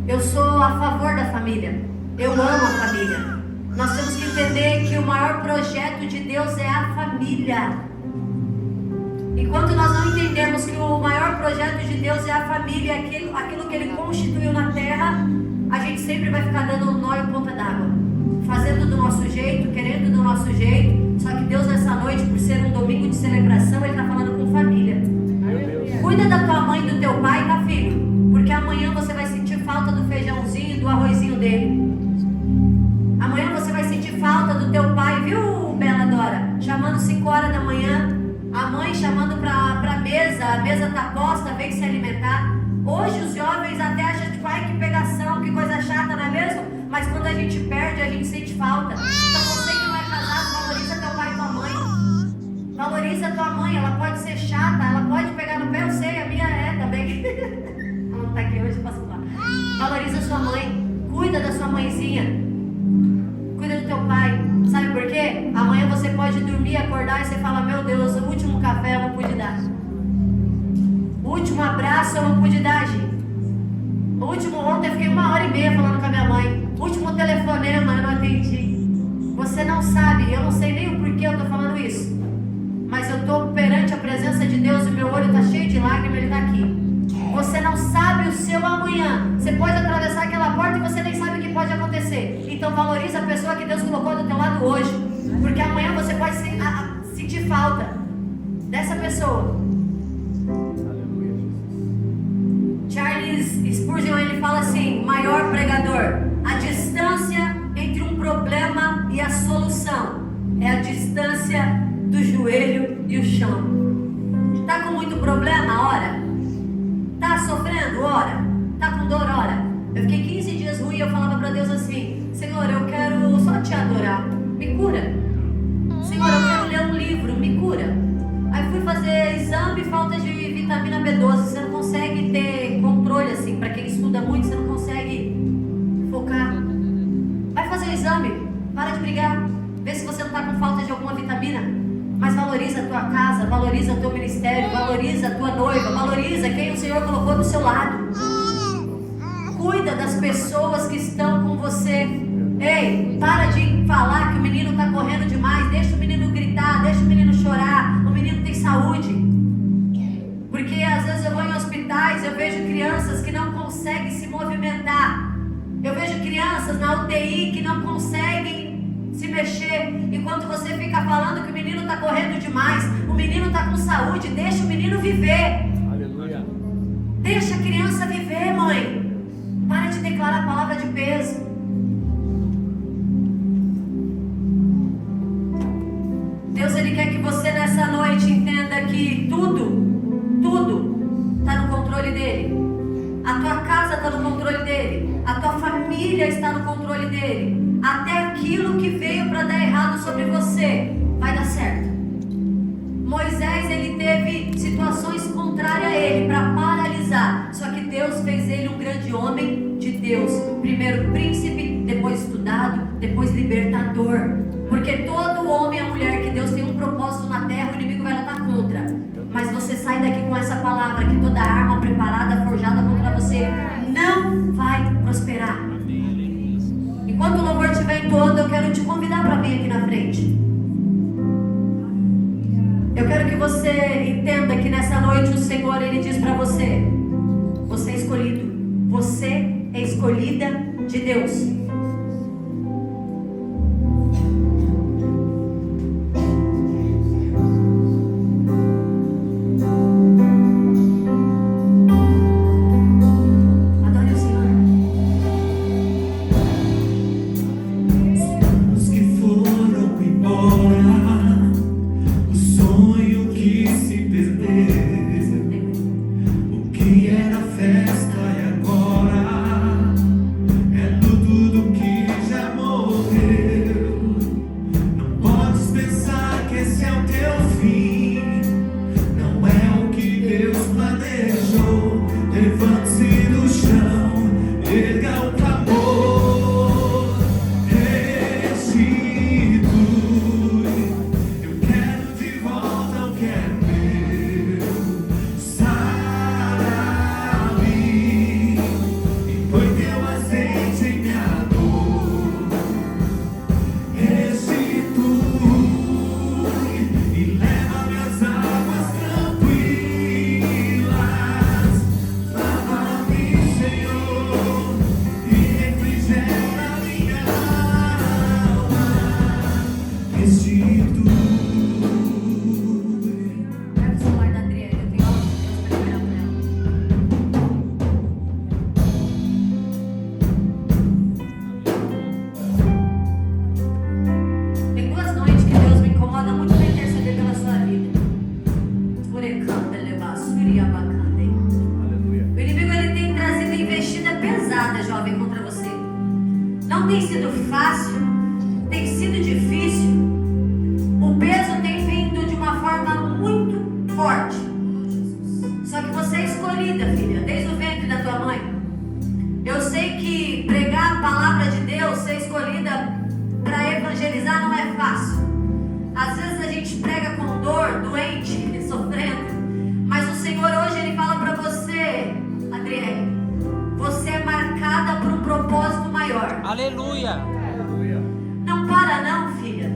Eu sou a favor da família. Eu amo a família. Nós temos que entender que o maior projeto de Deus é a família. Enquanto nós não entendermos que o maior projeto de Deus é a família, aquilo que Ele constituiu na terra, a gente sempre vai ficar dando nó e ponta d'água, fazendo do nosso jeito, querendo do nosso jeito. Só que Deus nessa noite, por ser um domingo de celebração, Ele está falando com família. Cuida da tua mãe e do teu pai, tá, filho? Porque amanhã você vai sentir falta do feijãozinho e do arrozinho dele. Amanhã você vai sentir falta do teu pai, viu, Bela Dora? Chamando 5 horas da manhã, a mãe chamando pra mesa, a mesa tá posta, vem se alimentar. Hoje os jovens até acham, tipo, ai, que pegação, que coisa chata, não é mesmo? Mas quando a gente perde, a gente sente falta. Então você que não é casado, valoriza teu pai e tua mãe. Valoriza tua mãe, ela pode ser chata, ela pode pegar no pé, eu sei, a minha é também. Ela não tá aqui hoje, posso falar. Valoriza sua mãe, cuida da sua mãezinha, cuida do teu pai. Sabe por quê? Amanhã você pode dormir, acordar e você fala, meu Deus, o último café eu não pude dar. O último abraço eu não pude dar, gente. O último, ontem eu fiquei 1h30 falando com a minha mãe. O último telefonema eu não atendi. Você não sabe, eu não sei nem o porquê eu tô falando isso. Mas eu tô perante a presença de Deus e meu olho tá cheio de lágrimas, Ele tá aqui. Você não sabe o seu amanhã. Você pode atravessar aquela porta e você nem sabe o que pode acontecer. Então valoriza a pessoa que Deus colocou do teu lado hoje. Porque amanhã você pode sentir falta dessa pessoa. Charles Spurgeon, ele fala assim, maior pregador: a distância entre um problema e a solução é a distância do joelho e o chão. Tá com muito problema? Ora. Tá sofrendo? Ora. Tá com dor? Ora. Eu fiquei 15 dias ruim e eu falava para Deus assim, Senhor, eu quero só te adorar, me cura. Senhor, eu quero ler um livro, me cura. Aí fui fazer exame, falta de vitamina B12. Você não consegue ter controle assim, para quem estuda muito, você não consegue focar. Vai fazer o exame, para de brigar, vê se você não está com falta de alguma vitamina. Mas valoriza a tua casa, valoriza o teu ministério, valoriza a tua noiva, valoriza quem o Senhor colocou do seu lado. Cuida das pessoas que estão com você. Ei, para de falar que o menino está correndo demais. Deixa o menino gritar, deixa o menino chorar. O menino tem saúde. Porque às vezes eu vou em hospitais, eu vejo crianças que não conseguem se movimentar. Eu vejo crianças na UTI que não conseguem se mexer. Enquanto você fica falando que o menino está correndo demais, o menino está com saúde, deixa o menino viver. Aleluia. Deixa a criança viver, mãe. Para de declarar a palavra de peso. Deus, Ele quer que você nessa noite entenda que tudo está no controle dEle. A tua casa está no controle dEle. A tua família está no controle dEle. Até aquilo que veio para dar errado sobre você vai dar certo. Moisés, ele teve situações contrárias a ele para paralisar. Só que Deus fez ele um grande homem de Deus. Primeiro príncipe, depois estudado, depois libertador. Porque todo homem e mulher que Deus tem um propósito na terra, o inimigo vai lutar contra. Mas você sai daqui com essa palavra, que toda arma preparada, forjada contra você não vai prosperar. Enquanto o louvor estiver entoando, eu quero te convidar para vir aqui na frente. Eu quero que você entenda que nessa noite o Senhor, Ele diz para você: você é escolhido, você é escolhida de Deus. Erga o clamor, resiste. tem sido fácil, tem sido difícil. O peso tem vindo de uma forma muito forte. Só que você é escolhida, filha, desde o ventre da tua mãe. Eu sei que pregar a palavra de Deus, ser escolhida para evangelizar não é fácil. Às vezes a gente prega com dor, doente, sofrendo. Mas o Senhor hoje Ele fala para você, Adriele, você é marcada por um propósito maior. Aleluia. Aleluia. Não para não, filha.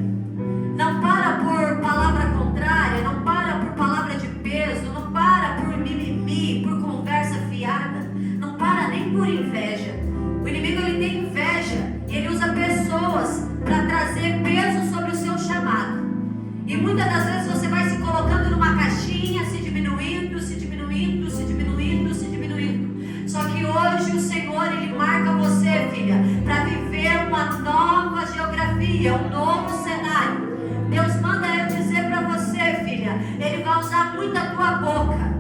Não para por palavra contrária, não para por palavra de peso, não para por mimimi, por conversa fiada, não para nem por inveja. O inimigo ele tem inveja e ele usa pessoas para trazer peso sobre o seu chamado. E muitas das vezes você vai se colocando numa caixinha, se diminuindo, se diminuindo, se diminuindo, se diminuindo. Só que hoje o Senhor ele marca você, filha, para viver uma nova geografia, um novo cenário. Deus manda eu dizer para você, filha, Ele vai usar muito a tua boca,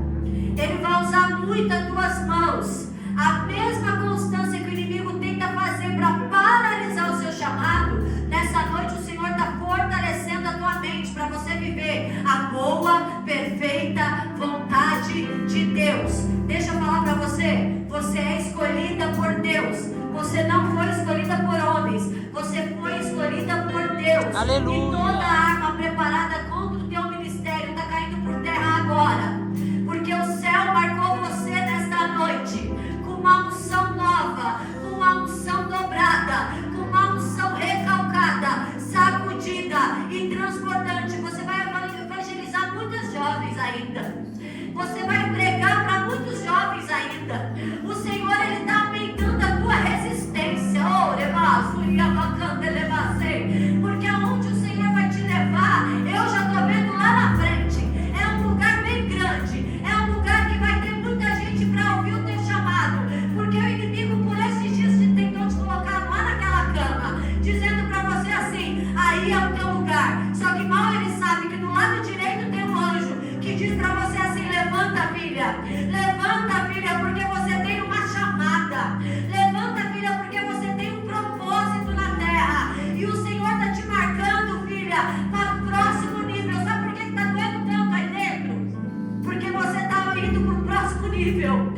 Ele vai usar muito as tuas mãos. A mesma constância que o inimigo tenta fazer para paralisar o seu chamado, nessa noite o Senhor está fortalecendo a tua mente para você viver a boa, perfeita vontade de Deus. Deixa eu falar para você, você é escolhida por Deus. Você não foi escolhida por homens, você foi escolhida por Deus. Aleluia. E toda arma preparada contra o teu ministério está caindo por terra agora. Porque o céu marcou você nesta noite com uma unção nova, com uma unção dobrada, com uma unção recalcada, sacudida e transbordante. Você vai evangelizar muitos jovens ainda. Você vai pregar para muitos jovens ainda. O Senhor ele está aumentando a tua resistência. Oh, porque aonde o Senhor vai te levar, eu já estou vendo lá na frente. É um lugar bem grande. É um lugar que vai ter muita gente para ouvir o teu chamado. Porque o inimigo por esses dias tentou te colocar lá naquela cama, dizendo para você assim, aí é o teu lugar. Só que mal ele sabe que do lado direito tem um anjo que diz para você assim, levanta filha, porque você tem uma chamada. Levanta filha, porque você tem um propósito na terra. E o Senhor está te marcando, filha, para o próximo nível. Sabe por que está doendo tanto aí dentro? Porque você está indo para o próximo nível.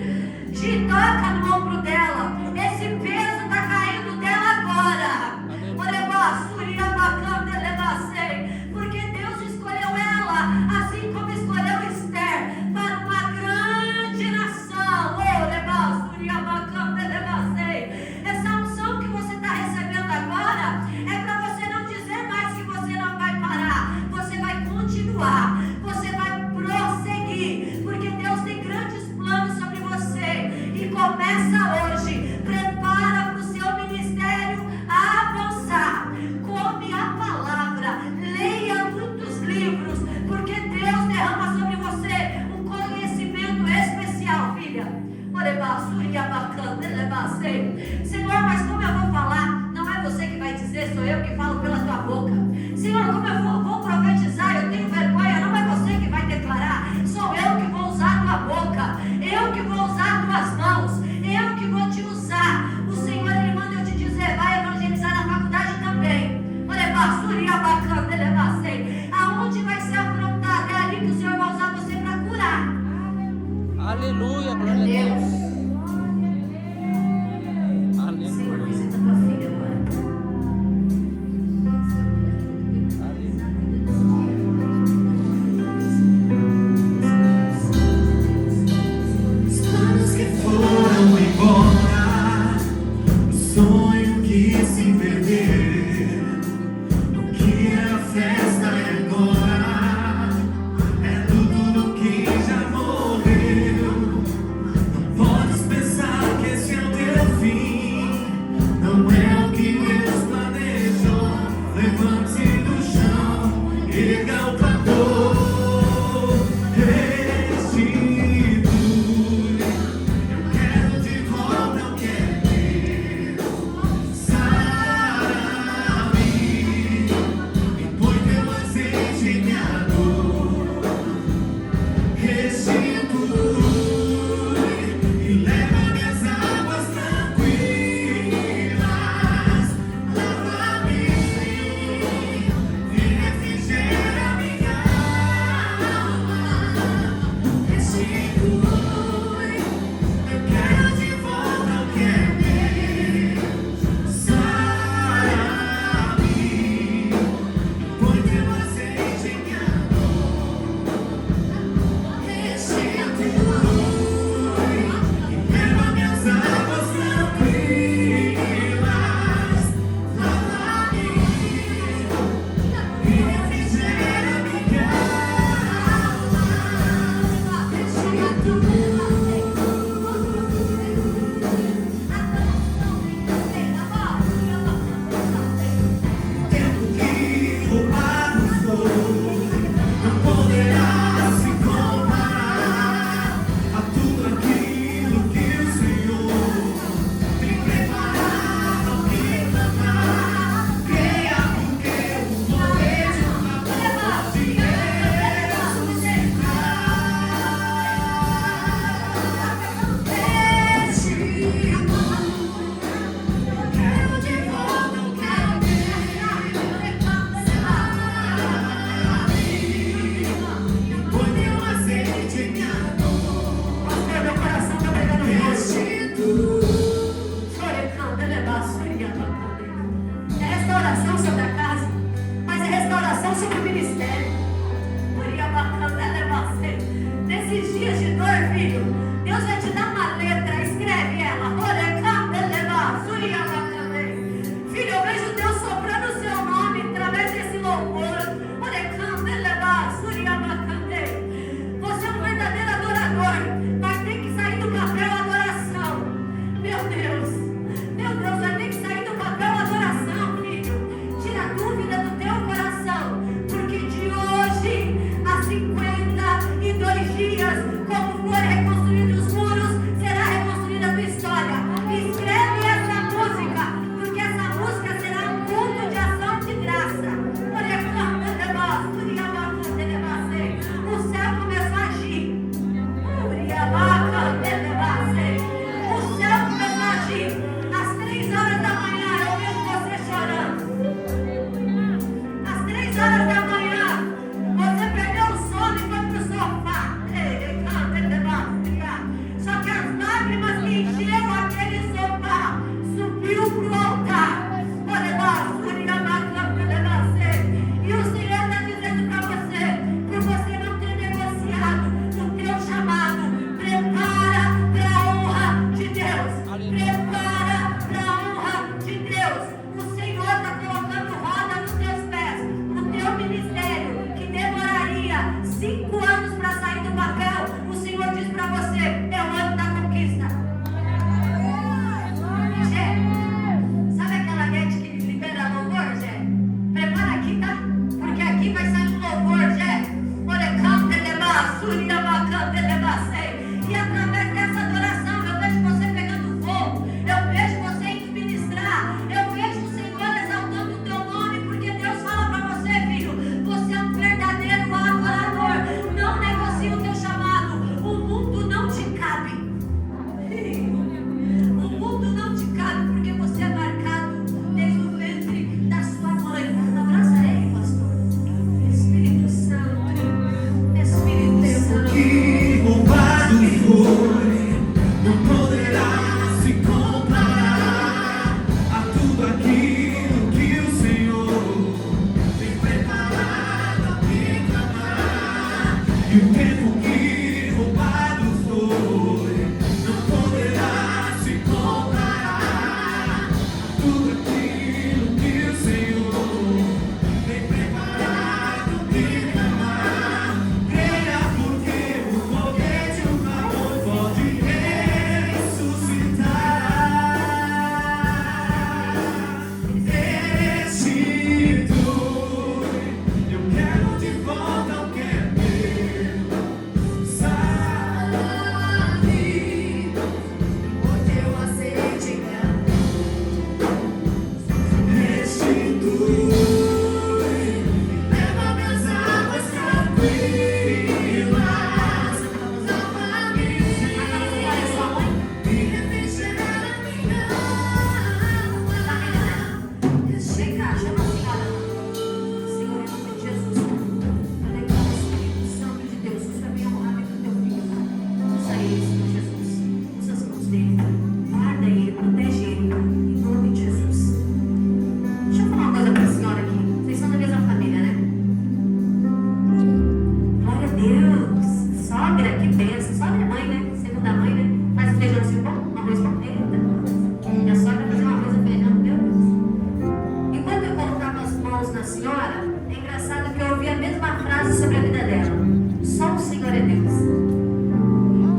Te toca no ombro dela. Esse peso está caindo dela agora. Porque Deus escolheu ela, assim como escolheu Esther, para uma grande nação. Essa unção que você está recebendo agora é para você não dizer mais que você não vai parar. Você vai continuar, você vai prosseguir, porque Deus tem grandes planos sobre você. E começa em 2 dias, como foi reconstruído os muros, será reconstruída a tua história. Escreve essa música, porque essa música será um culto de ação de graça. O céu começou a agir. O céu começou a agir. Às 3 horas da manhã eu vejo você chorando. Às 3 horas da manhã você perdeu o sono e foi pro sofá. Só que as lágrimas que encheram aquele sofá subiu pro altar. E o Senhor está dizendo para você, por você não ter negociado o teu chamado, prepara para a honra de Deus. Prepara para a honra de Deus. O Senhor está colocando roda nos teus pés. O teu ministério, que demoraria 5 anos para sair do papel, o Senhor diz para você, é o ano da conquista. Gê, sabe aquela gente que libera louvor, Gê? Prepara aqui, tá? Porque aqui vai sair um louvor, Gê. E através dessa adoração eu vejo você pegando fogo. Eu vejo você indo ministrar. Eu vejo o Senhor exaltando o teu nome. Porque Deus fala para você, filho, você é um verdadeiro adorador. Não negocie o teu chamado. O mundo não te cabe. O mundo não te cabe porque você é marcado desde o ventre da sua mãe. Abraça ele, pastor. Espírito Santo. Espírito Santo. Que roubado foi, não poderá se comparar a tudo aquilo que o Senhor tem preparado a me clamar. E o tempo que roubado foi, não poderá se comparar a tudo aquilo que o Senhor tem preparado a me clamar. Creia porque o poder de um clamor pode ressuscitar. Restitui, eu quero de volta o que é meu. Sabe, Porque eu aceite restitui, leva minhas águas tranquilas, lava-me e refrigerar a minha alma. Vem cá, chama a senhora. Senhor, em nome de Jesus, eu declaro o Espírito Santo de Deus, o Senhor é honrar a vida do teu filho. Usa ele, Senhor Jesus. Usa as mãos dele. Guarda ele, protege ele. Em nome de Jesus. Deixa eu falar uma coisa para a senhora aqui. Vocês são da mesma família, né? Glória a Deus. Sogra, que benção. Sogra é mãe, né? Segunda mãe, né? Faz feijãozinho bom, arroz bom. Eita. E a sogra fazer um arroz e feijão, meu Deus. Enquanto eu colocava as mãos na senhora, é engraçado que eu ouvi a mesma frase sobre a vida dela. Só o Senhor é Deus.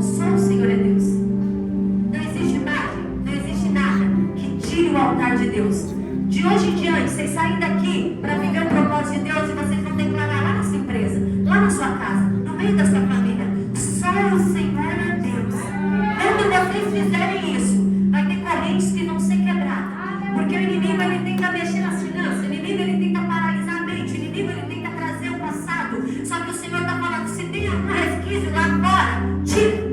Só o Senhor é Deus. Não existe imagem, não existe nada que tire o altar de Deus. De hoje em diante, vocês saem daqui para viver o propósito de Deus e vocês vão declarar lá na sua empresa, lá na sua casa, no meio da sua família. Só o Senhor é Deus. Quando vocês fizerem isso, vai ter correntes que vão ser quebradas. Porque o inimigo, ele tenta mexer nas finanças, o inimigo, ele tenta paralisar a mente, o inimigo, ele tenta trazer o passado. Só que o Senhor está falando, se tem algum resquício lá fora, tira.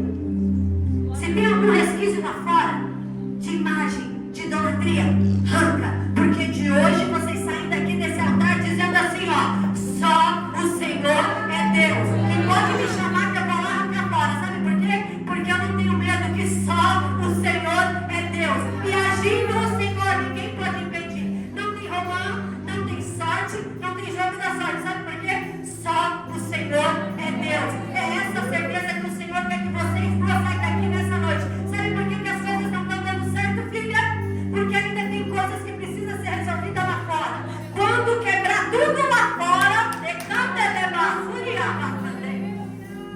Se tem algum resquício lá fora, de imagem, de idolatria, arranca. Porque de hoje vocês saem daqui desse altar dizendo assim, ó, só o Senhor é Deus. E pode me chamar que eu vou lá arrancar fora. Sabe por quê? Porque eu não tenho medo que só o Senhor é Deus. E agindo o Senhor, ninguém pode impedir. Não tem romã, não tem sorte, não tem jogo da sorte. Sabe por quê? Só o Senhor é Deus. É essa certeza que o Senhor quer que vocês duas saiam daqui nessa noite. Sabe por que as coisas não estão dando certo, filha? Porque ainda tem coisas que precisam ser resolvidas lá fora. Quando quebrar tudo lá fora,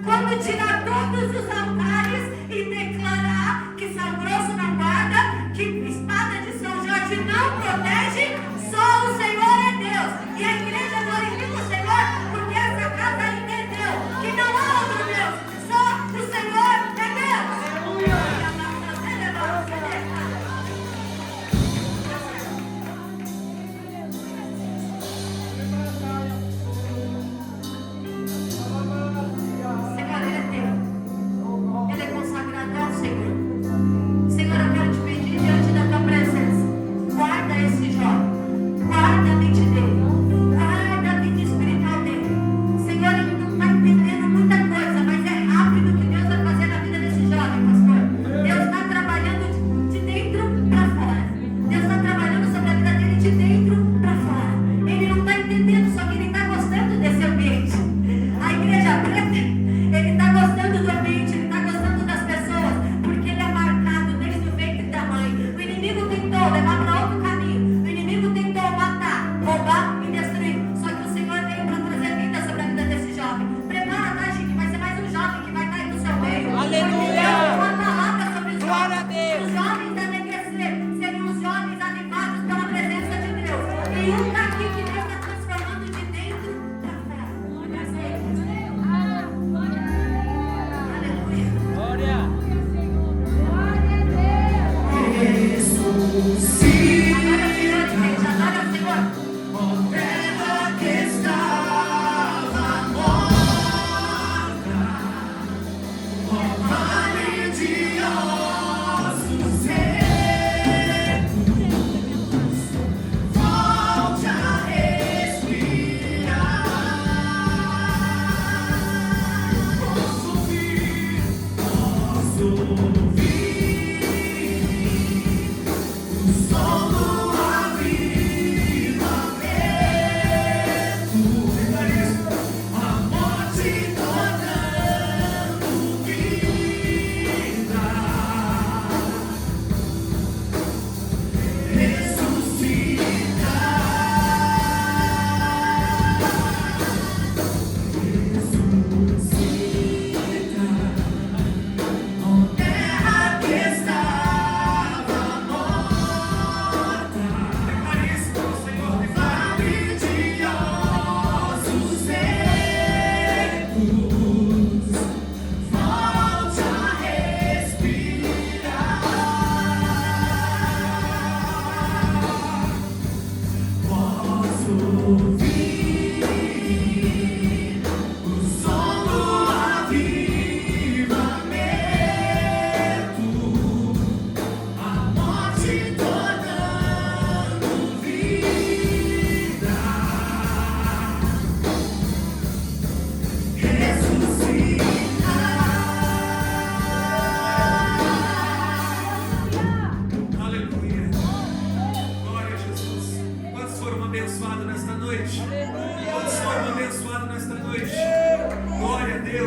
quando tirar todos os altares e declarar que São Grosso não guarda, que espada de São Jorge não protege, só o Senhor é Deus. E a igreja glorifica o Senhor porque essa casa entendeu que não há outro Deus.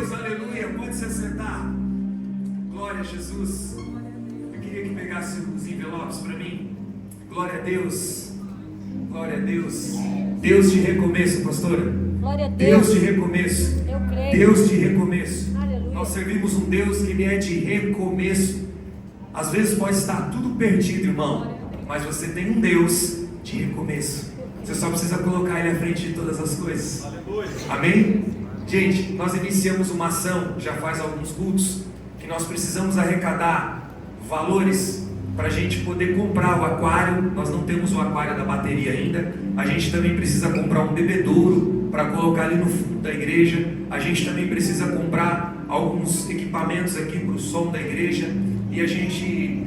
Deus, aleluia. Pode se assentar. Glória a Jesus. Eu queria que pegasse os envelopes para mim. Glória a Deus. Glória a Deus. Deus de recomeço, pastora. Glória a Deus. Deus de recomeço. Eu creio. Deus de recomeço. Aleluia. Nós servimos um Deus que Ele é de recomeço. Às vezes pode estar tudo perdido, irmão, mas você tem um Deus de recomeço. Você só precisa colocar Ele à frente de todas as coisas. Amém? Gente, nós iniciamos uma ação já faz alguns cultos que nós precisamos arrecadar valores para a gente poder comprar o aquário. Nós não temos o aquário da bateria ainda. A gente também precisa comprar um bebedouro para colocar ali no fundo da igreja. A gente também precisa comprar alguns equipamentos aqui para o som da igreja. E a gente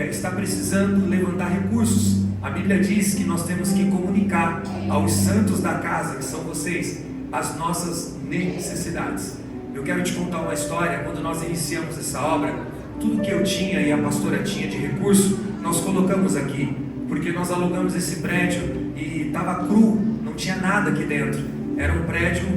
está precisando levantar recursos. A Bíblia diz que nós temos que comunicar aos santos da casa, que são vocês, as nossas necessidades. Eu quero te contar uma história. Quando nós iniciamos essa obra, tudo que eu tinha e a pastora tinha de recurso, nós colocamos aqui, porque nós alugamos esse prédio e estava cru, não tinha nada aqui dentro. Era um prédio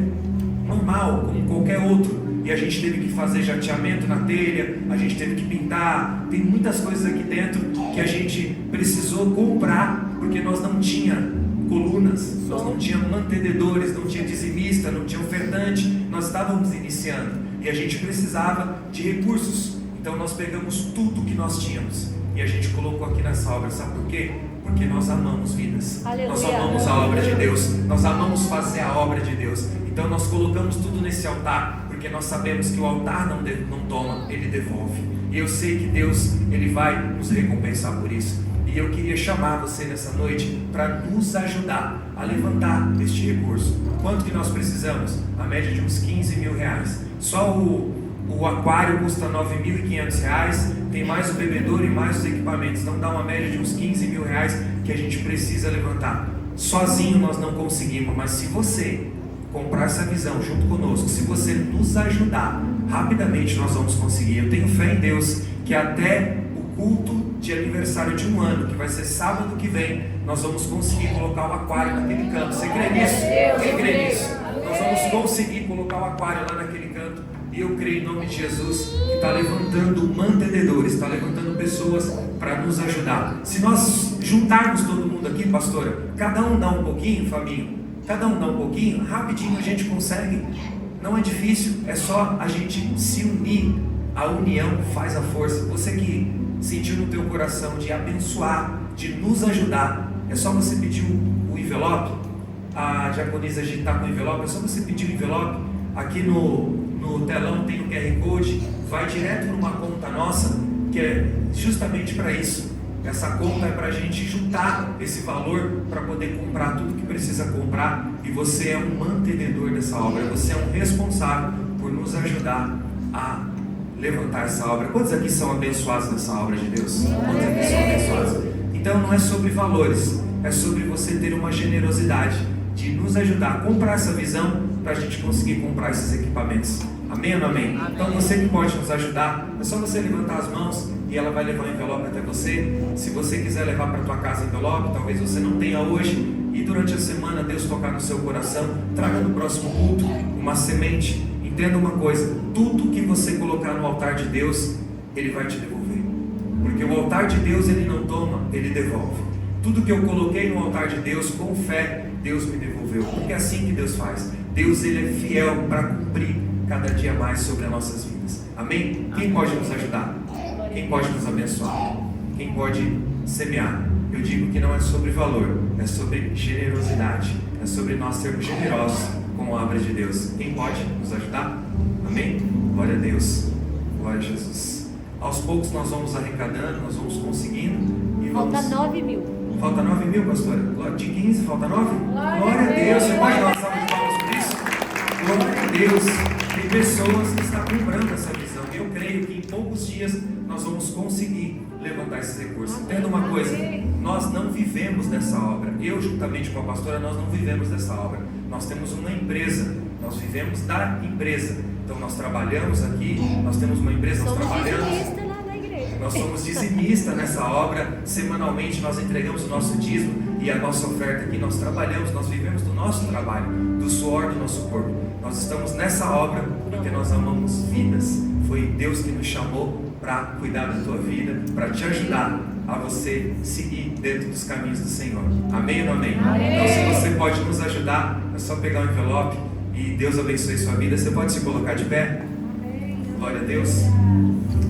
normal, como qualquer outro, e a gente teve que fazer jateamento na telha, a gente teve que pintar. Tem muitas coisas aqui dentro que a gente precisou comprar, porque nós não tinha colunas, nós não tínhamos mantenedores, não tinha dizimista, não tinha ofertante, nós estávamos iniciando e a gente precisava de recursos. Então nós pegamos tudo que nós tínhamos e a gente colocou aqui nessa obra. Sabe por quê? Porque nós amamos vidas. Aleluia. Nós amamos a obra de Deus. Nós amamos fazer a obra de Deus. Então nós colocamos tudo nesse altar, porque nós sabemos que o altar não toma, ele devolve. E eu sei que Deus, ele vai nos recompensar por isso. E eu queria chamar você nessa noite para nos ajudar a levantar este recurso. Quanto que nós precisamos? A média de uns 15 mil reais. Só o aquário custa 9.500 reais, tem mais o bebedouro e mais os equipamentos. Então dá uma média de uns 15 mil reais que a gente precisa levantar. Sozinho nós não conseguimos, mas se você comprar essa visão junto conosco, se você nos ajudar, rapidamente nós vamos conseguir. Eu tenho fé em Deus que até o culto de aniversário de um ano, que vai ser sábado que vem, nós vamos conseguir colocar o aquário naquele canto. Você crê nisso? Quem crê nisso? Nós vamos conseguir colocar o aquário lá naquele canto. E eu creio em nome de Jesus que está levantando mantenedores, está levantando pessoas para nos ajudar. Se nós juntarmos todo mundo aqui, pastora, cada um dá um pouquinho, Fabinho, cada um dá um pouquinho, rapidinho a gente consegue. Não é difícil, é só a gente se unir. A união faz a força. Você que sentiu no teu coração de abençoar, de nos ajudar, é só você pedir o envelope. A diaconisa está com o envelope, é só você pedir o envelope. Aqui no telão tem o QR Code, vai direto numa conta nossa, que é justamente para isso. Essa conta é para a gente juntar esse valor para poder comprar tudo que precisa comprar. E você é um mantenedor dessa obra, você é um responsável por nos ajudar a levantar essa obra. Quantos aqui são abençoados nessa obra de Deus? Quantos aqui são abençoados? Então não é sobre valores, é sobre você ter uma generosidade de nos ajudar a comprar essa visão para a gente conseguir comprar esses equipamentos. Amém ou não amém? Então você que pode nos ajudar, é só você levantar as mãos e ela vai levar o envelope até você. Se você quiser levar para tua casa envelope, talvez você não tenha hoje, e durante a semana Deus tocar no seu coração, traga no próximo culto uma semente. Entenda uma coisa, tudo que você colocar no altar de Deus, Ele vai te devolver. Porque o altar de Deus Ele não toma, Ele devolve. Tudo que eu coloquei no altar de Deus, com fé, Deus me devolveu. Porque é assim que Deus faz. Deus Ele é fiel para cumprir cada dia mais sobre as nossas vidas. Amém? Quem pode nos ajudar? Quem pode nos abençoar? Quem pode semear? Eu digo que não é sobre valor, é sobre generosidade. É sobre nós sermos generosos com a obra de Deus. Quem pode nos ajudar? Amém? Glória a Deus. Glória a Jesus. Aos poucos nós vamos arrecadando, nós vamos conseguindo. E Falta vamos... 9 mil. Falta 9 mil, pastora? De 15, falta 9? Glória a Deus. Você pode dar uma salva de palmas por isso? Glória a Deus. Tem pessoas que estão comprando essa visão. Eu creio que em poucos dias nós vamos conseguir levantar esses recursos. Entenda uma coisa, nós não vivemos dessa obra. Eu, juntamente com a pastora, nós não vivemos dessa obra. Nós temos uma empresa, nós vivemos da empresa. Então nós trabalhamos aqui, nós temos uma empresa, nós trabalhamos. Dizimistas lá na igreja. Nós somos dizimistas nessa obra. Semanalmente nós entregamos o nosso dízimo e a nossa oferta aqui. Nós trabalhamos, nós vivemos do nosso trabalho, do suor do nosso corpo. Nós estamos nessa obra porque porque nós amamos vidas. Foi Deus que nos chamou para cuidar da tua vida, para te ajudar a você seguir dentro dos caminhos do Senhor. Amém ou não amém? Então, se você pode nos ajudar, é só pegar um envelope e Deus abençoe sua vida. Você pode se colocar de pé? Glória a Deus.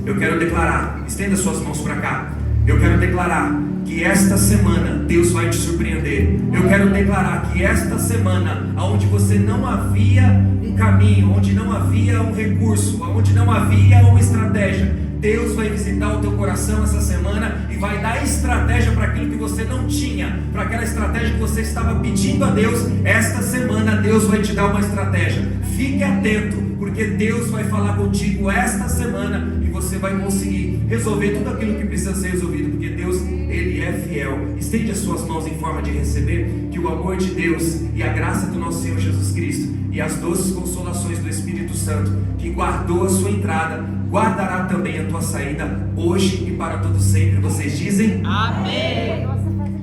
Eu quero declarar, estenda suas mãos para cá. Eu quero declarar que esta semana Deus vai te surpreender. Eu quero declarar que esta semana, onde você não havia um caminho, onde não havia um recurso, onde não havia uma estratégia, Deus vai visitar o teu coração essa semana e vai dar estratégia para aquilo que você não tinha, para aquela estratégia que você estava pedindo a Deus. Esta semana Deus vai te dar uma estratégia. Fique atento, porque Deus vai falar contigo esta semana e você vai conseguir resolver tudo aquilo que precisa ser resolvido, porque Deus, Ele é fiel. Estende as suas mãos em forma de receber, que o amor de Deus e a graça do nosso Senhor Jesus Cristo e as doces consolações do Espírito Santo, que guardou a sua entrada, guardará também a tua saída, hoje e para todo sempre. Vocês dizem? Amém!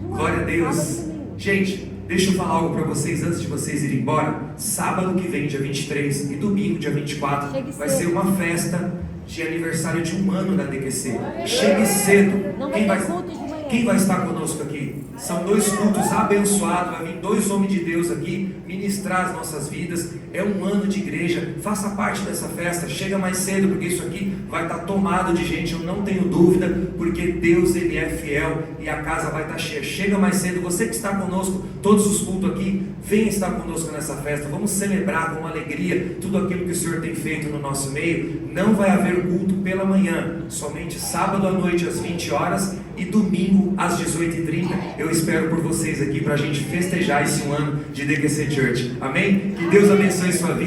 Glória a Deus. Gente, deixa eu falar algo para vocês antes de vocês irem embora. Sábado que vem, dia 23, e domingo, dia 24, vai ser uma festa de aniversário de 1 ano da DQC. Chegue cedo. Quem vai estar conosco aqui? São 2 cultos abençoados. Vai vir 2 homens de Deus aqui ministrar as nossas vidas. É 1 ano de igreja. Faça parte dessa festa. Chega mais cedo, porque isso aqui vai estar tomado de gente. Eu não tenho dúvida, porque Deus, Ele é fiel e a casa vai estar cheia. Chega mais cedo. Você que está conosco, todos os cultos aqui, venha estar conosco nessa festa. Vamos celebrar com alegria tudo aquilo que o Senhor tem feito no nosso meio. Não vai haver culto pela manhã, somente sábado à noite às 20 horas e domingo às 18h30. Eu espero por vocês aqui para a gente festejar esse 1 ano de DQC Church. Amém? Que Deus abençoe sua vida.